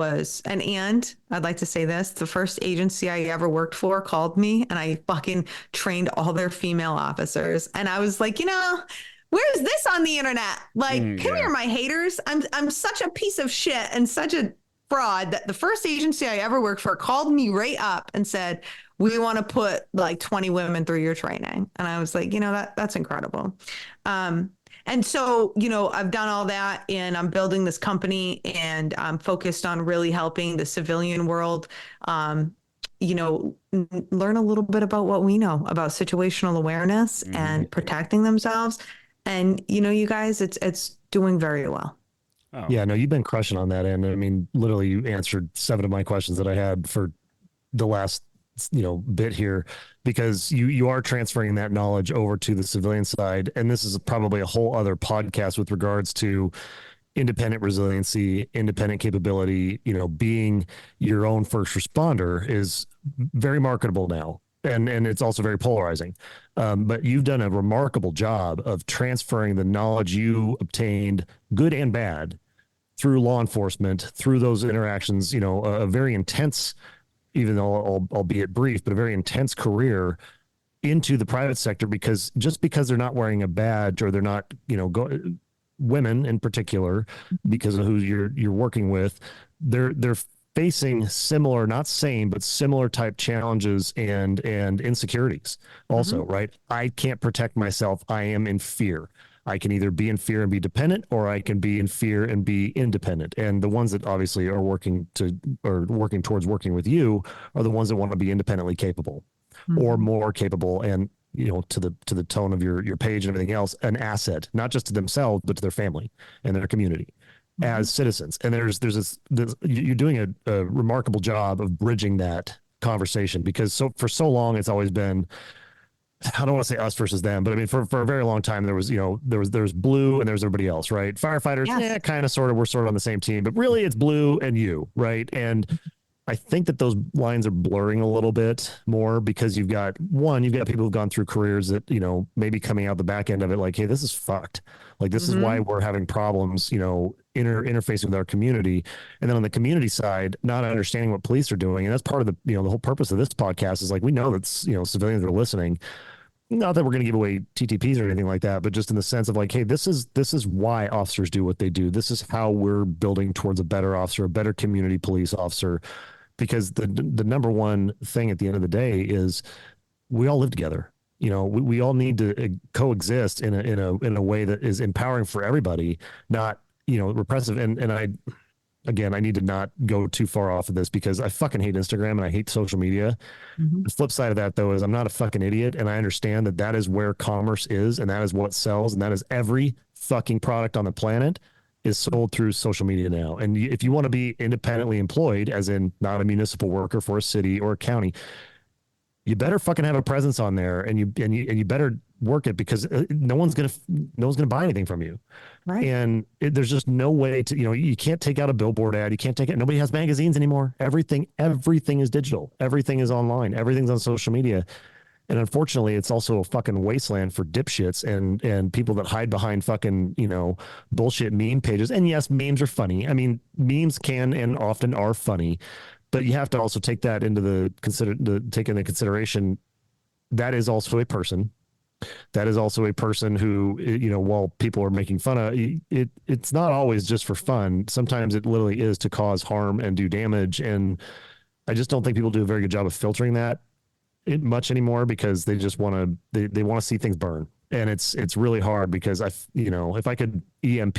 I'd like to say this, the first agency I ever worked for called me and I fucking trained all their female officers. And I was like, where's this on the internet? Like, come here, my haters. I'm such a piece of shit and such a fraud that the first agency I ever worked for called me right up and said, we want to put like 20 women through your training. And I was like, that's incredible. And so, I've done all that and I'm building this company and I'm focused on really helping the civilian world, learn a little bit about what we know about situational awareness and protecting themselves. And, you guys, it's doing very well. Oh. Yeah, no, you've been crushing on that end. I mean, literally you answered 7 of my questions that I had for the last bit here, because you are transferring that knowledge over to the civilian side. And this is probably a whole other podcast with regards to independent resiliency, independent capability. Being your own first responder is very marketable now. And it's also very polarizing. But you've done a remarkable job of transferring the knowledge you obtained, good and bad, through law enforcement, through those interactions, a very intense, even though albeit brief, but a very intense career into the private sector, because they're not wearing a badge or they're not, women in particular, because of who you're working with, they're facing similar, not same, but similar type challenges and insecurities also, right? I can't protect myself. I am in fear. I can either be in fear and be dependent, or I can be in fear and be independent. And the ones that obviously are working towards working with you are the ones that want to be independently capable or more capable. And, to the tone of your page and everything else, an asset, not just to themselves, but to their family and their community as citizens. And there's this you're doing a remarkable job of bridging that conversation, because for so long it's always been, I don't want to say us versus them, but I mean, for a very long time, there was blue and there's everybody else, right? Firefighters, kind of, sort of, we're sort of on the same team, but really it's blue and you, right? And I think that those lines are blurring a little bit more, because you've got people who've gone through careers that, maybe coming out the back end of it, like, hey, this is fucked. Like, this is why we're having problems, interfacing with our community. And then on the community side, not understanding what police are doing. And that's part of the, the whole purpose of this podcast is, like, we know that, civilians are listening. Not that we're going to give away TTPs or anything like that, but just in the sense of, like, hey, this is why officers do what they do. This is how we're building towards a better officer, a better community police officer. Because the number one thing at the end of the day is we all live together. We all need to coexist in a way that is empowering for everybody, not, repressive. And I need to not go too far off of this, because I fucking hate Instagram and I hate social media. The flip side of that, though, is I'm not a fucking idiot. And I understand that is where commerce is, and that is what sells. And that is every fucking product on the planet is sold through social media now. And if you want to be independently employed, as in not a municipal worker for a city or a county, you better fucking have a presence on there, and you better work it, because no one's gonna buy anything from you. Right. And there's just no way to, you can't take out a billboard ad. You can't take it. Nobody has magazines anymore. Everything is digital. Everything is online. Everything's on social media. And unfortunately, it's also a fucking wasteland for dipshits and people that hide behind fucking, bullshit meme pages. And yes, memes are funny. I mean, memes can and often are funny, but you have to also take that into take into consideration. That is also a person. That is also a person who, while people are making fun of it, it's not always just for fun. Sometimes it literally is to cause harm and do damage. And I just don't think people do a very good job of filtering that much anymore, because they just want to they want to see things burn. And it's really hard, because if I could EMP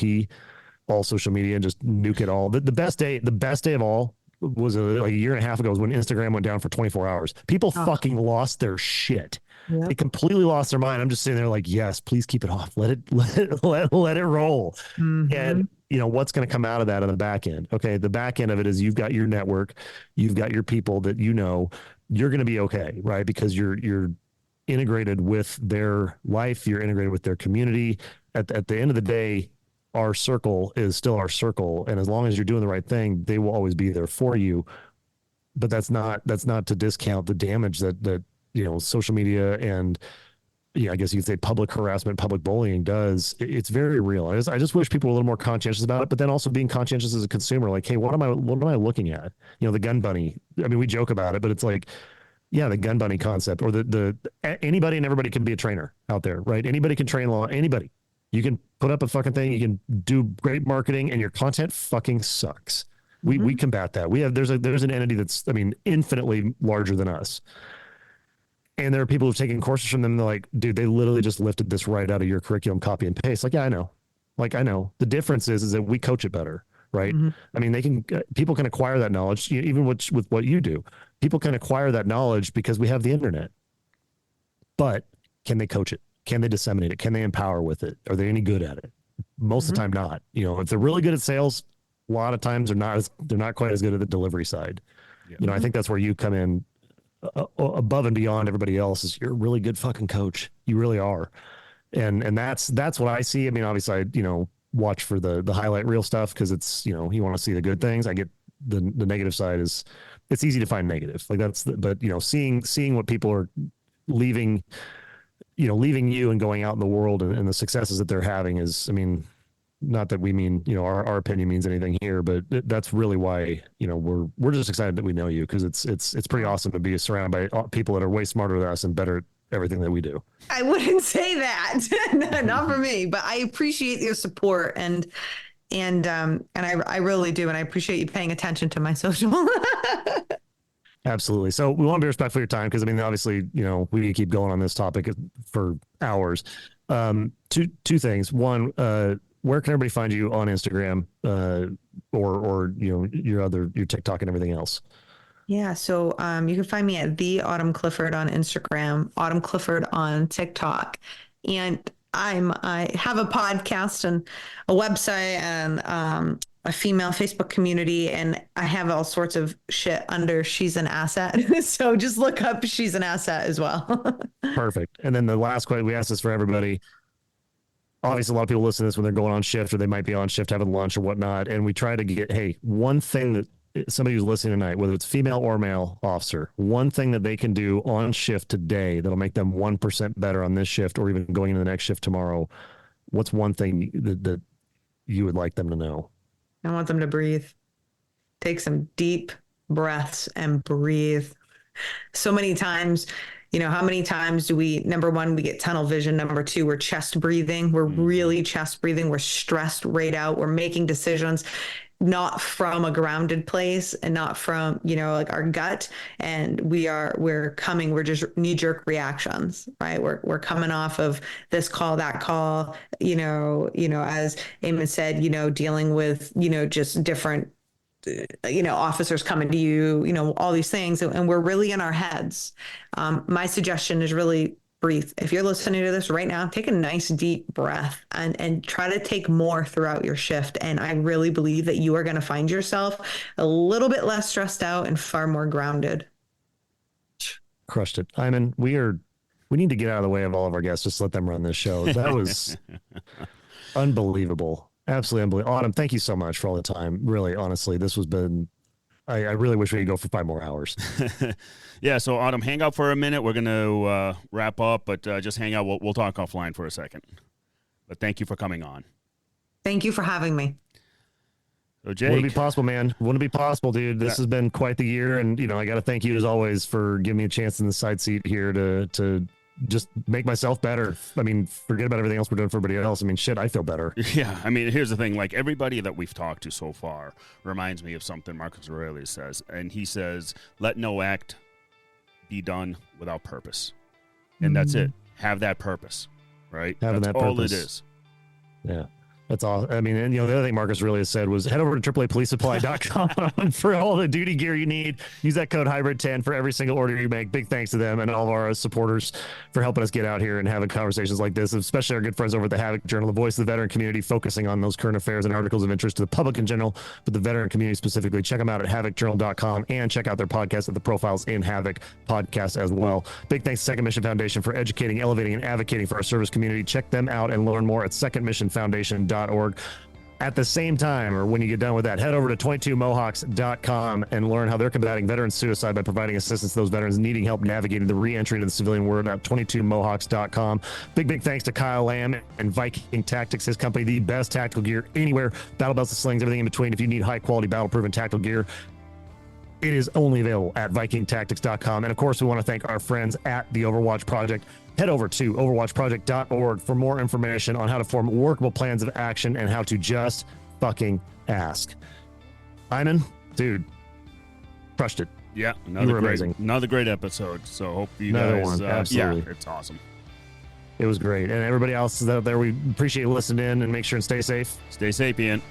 all social media and just nuke it all, the best day of all was like a year and a half ago, was when Instagram went down for 24 hours. People fucking lost their shit. Yep. They completely lost their mind. I'm just sitting there like, yes, please keep it off. Let it roll. And what's going to come out of that on the back end? Okay, the back end of it is you've got your network, you've got your people that you're going to be okay, right? Because you're integrated with their life, you're integrated with their community. At the end of the day, our circle is still our circle, and as long as you're doing the right thing, they will always be there for you. But that's not to discount the damage that social media and I guess you could say public harassment, public bullying does. It's very real. I just wish people were a little more conscientious about it, but then also being conscientious as a consumer, like, hey, what am I looking at? The gun bunny. I mean, we joke about it, but it's like, yeah, the gun bunny concept, or the anybody and everybody can be a trainer out there, right? Anybody can train law. Anybody. You can put up a fucking thing. You can do great marketing, and your content fucking sucks. We combat that. There's an entity that's, infinitely larger than us. And there are people who've taken courses from them. They're like, dude, they literally just lifted this right out of your curriculum, copy and paste. Like, yeah, I know. I know. The difference is that we coach it better, right? I mean, people can acquire that knowledge, even with what you do. People can acquire that knowledge because we have the internet. But can they coach it? Can they disseminate it? Can they empower with it? Are they any good at it? Most of the time, not. If they're really good at sales, a lot of times they're not quite as good at the delivery side. Yeah. I think that's where you come in above and beyond everybody else. Is you're a really good fucking coach. You really are. And that's what I see. I mean, obviously I, watch for the highlight reel stuff, because it's, you want to see the good things. I get the negative side is, it's easy to find negative. Like but seeing what people are leaving you and going out in the world and the successes that they're having is, not that we mean, our opinion means anything here, but that's really why, we're just excited that we know you, because it's pretty awesome to be surrounded by people that are way smarter than us and better at everything that we do. I wouldn't say that. Not for me, but I appreciate your support. And I really do. And I appreciate you paying attention to my social. Absolutely. So we want to be respectful of your time because I mean, obviously, you know, we keep going on this topic for hours. Two things. One, where can everybody find you on Instagram, or you know your TikTok and everything else? Yeah, so you can find me at the Autumn Clifford on Instagram, Autumn Clifford on TikTok, and I have a podcast and a website and a female Facebook community, and I have all sorts of shit under She's an Asset. So just look up She's an Asset as well. Perfect. And then the last question, we asked this for everybody. Obviously, a lot of people listen to this when they're going on shift or they might be on shift having lunch or whatnot. And we try to get, hey, one thing that somebody who's listening tonight, whether it's female or male officer, one thing that they can do on shift today that'll make them 1% better on this shift or even going into the next shift tomorrow. What's one thing that you would like them to know? I want them to breathe. Take some deep breaths and breathe. So many times, you know, how many times do we, number one, we get tunnel vision. Number two, we're chest breathing. We're really chest breathing. We're stressed right out. We're making decisions not from a grounded place and not from, you know, like our gut. And we're just knee jerk reactions, right? We're coming off of this call, that call, you know, as Eamon said, you know, dealing with, you know, just different, you know, officers coming to you, you know, all these things. And we're really in our heads. My suggestion is really breathe. If you're listening to this right now, take a nice deep breath and try to take more throughout your shift. And I really believe that you are going to find yourself a little bit less stressed out and far more grounded. Crushed it. Iman, we need to get out of the way of all of our guests. Just let them run this show. That was unbelievable. Absolutely unbelievable. Autumn, thank you so much for all the time. Really, honestly, this has been, I really wish we could go for 5 more hours. Yeah. So Autumn, hang out for a minute. We're going to wrap up, but just hang out. We'll talk offline for a second, but thank you for coming on. Thank you for having me. So Jake. Wouldn't it be possible, man? Wouldn't it be possible, dude? This has been quite the year. And, you know, I got to thank you as always for giving me a chance in the side seat here to just make myself better. I mean, forget about everything else we're doing for everybody else. I mean, shit, I feel better. Yeah. I mean, here's the thing. Like, everybody that we've talked to so far reminds me of something Marcus Aurelius says. And he says, let no act be done without purpose. And that's it. Have that purpose, right? Having that's that all purpose. it is. Yeah. That's all. I mean, and you know, the other thing Marcus really said was head over to AAAPoliceSupply.com for all the duty gear you need. Use that code hybrid10 for every single order you make. Big thanks to them and all of our supporters for helping us get out here and having conversations like this, especially our good friends over at the Havoc Journal, the voice of the veteran community, focusing on those current affairs and articles of interest to the public in general, but the veteran community specifically. Check them out at havocjournal.com and check out their podcast at the Profiles in Havoc podcast as well. Big thanks to Second Mission Foundation for educating, elevating, and advocating for our service community. Check them out and learn more at secondmissionfoundation.org. At the same time, or when you get done with that, head over to 22mohawks.com and learn how they're combating veteran suicide by providing assistance to those veterans needing help navigating the re-entry into the civilian world at 22mohawks.com. Big thanks to Kyle Lamb and Viking Tactics, his company, the best tactical gear anywhere. Battle belts and slings, everything in between. If you need high quality battle proven tactical gear, it is only available at vikingtactics.com. And of course, we want to thank our friends at the Overwatch Project. Head over to overwatchproject.org for more information on how to form workable plans of action and how to just fucking ask. Iman, dude, crushed it. Yeah, another great episode. So hope you guys. Absolutely. Yeah, it's awesome. It was great. And everybody else out there, we appreciate you listening in and make sure and stay safe. Stay sapient.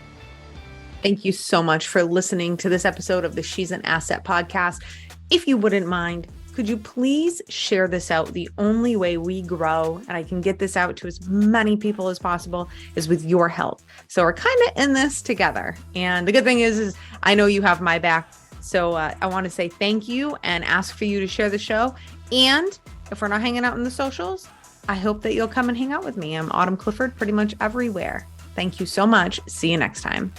Thank you so much for listening to this episode of the She's an Asset podcast. If you wouldn't mind, could you please share this out? The only way we grow and I can get this out to as many people as possible is with your help. So we're kind of in this together. And the good thing is I know you have my back. So I want to say thank you and ask for you to share the show. And if we're not hanging out in the socials, I hope that you'll come and hang out with me. I'm Autumn Clifford pretty much everywhere. Thank you so much. See you next time.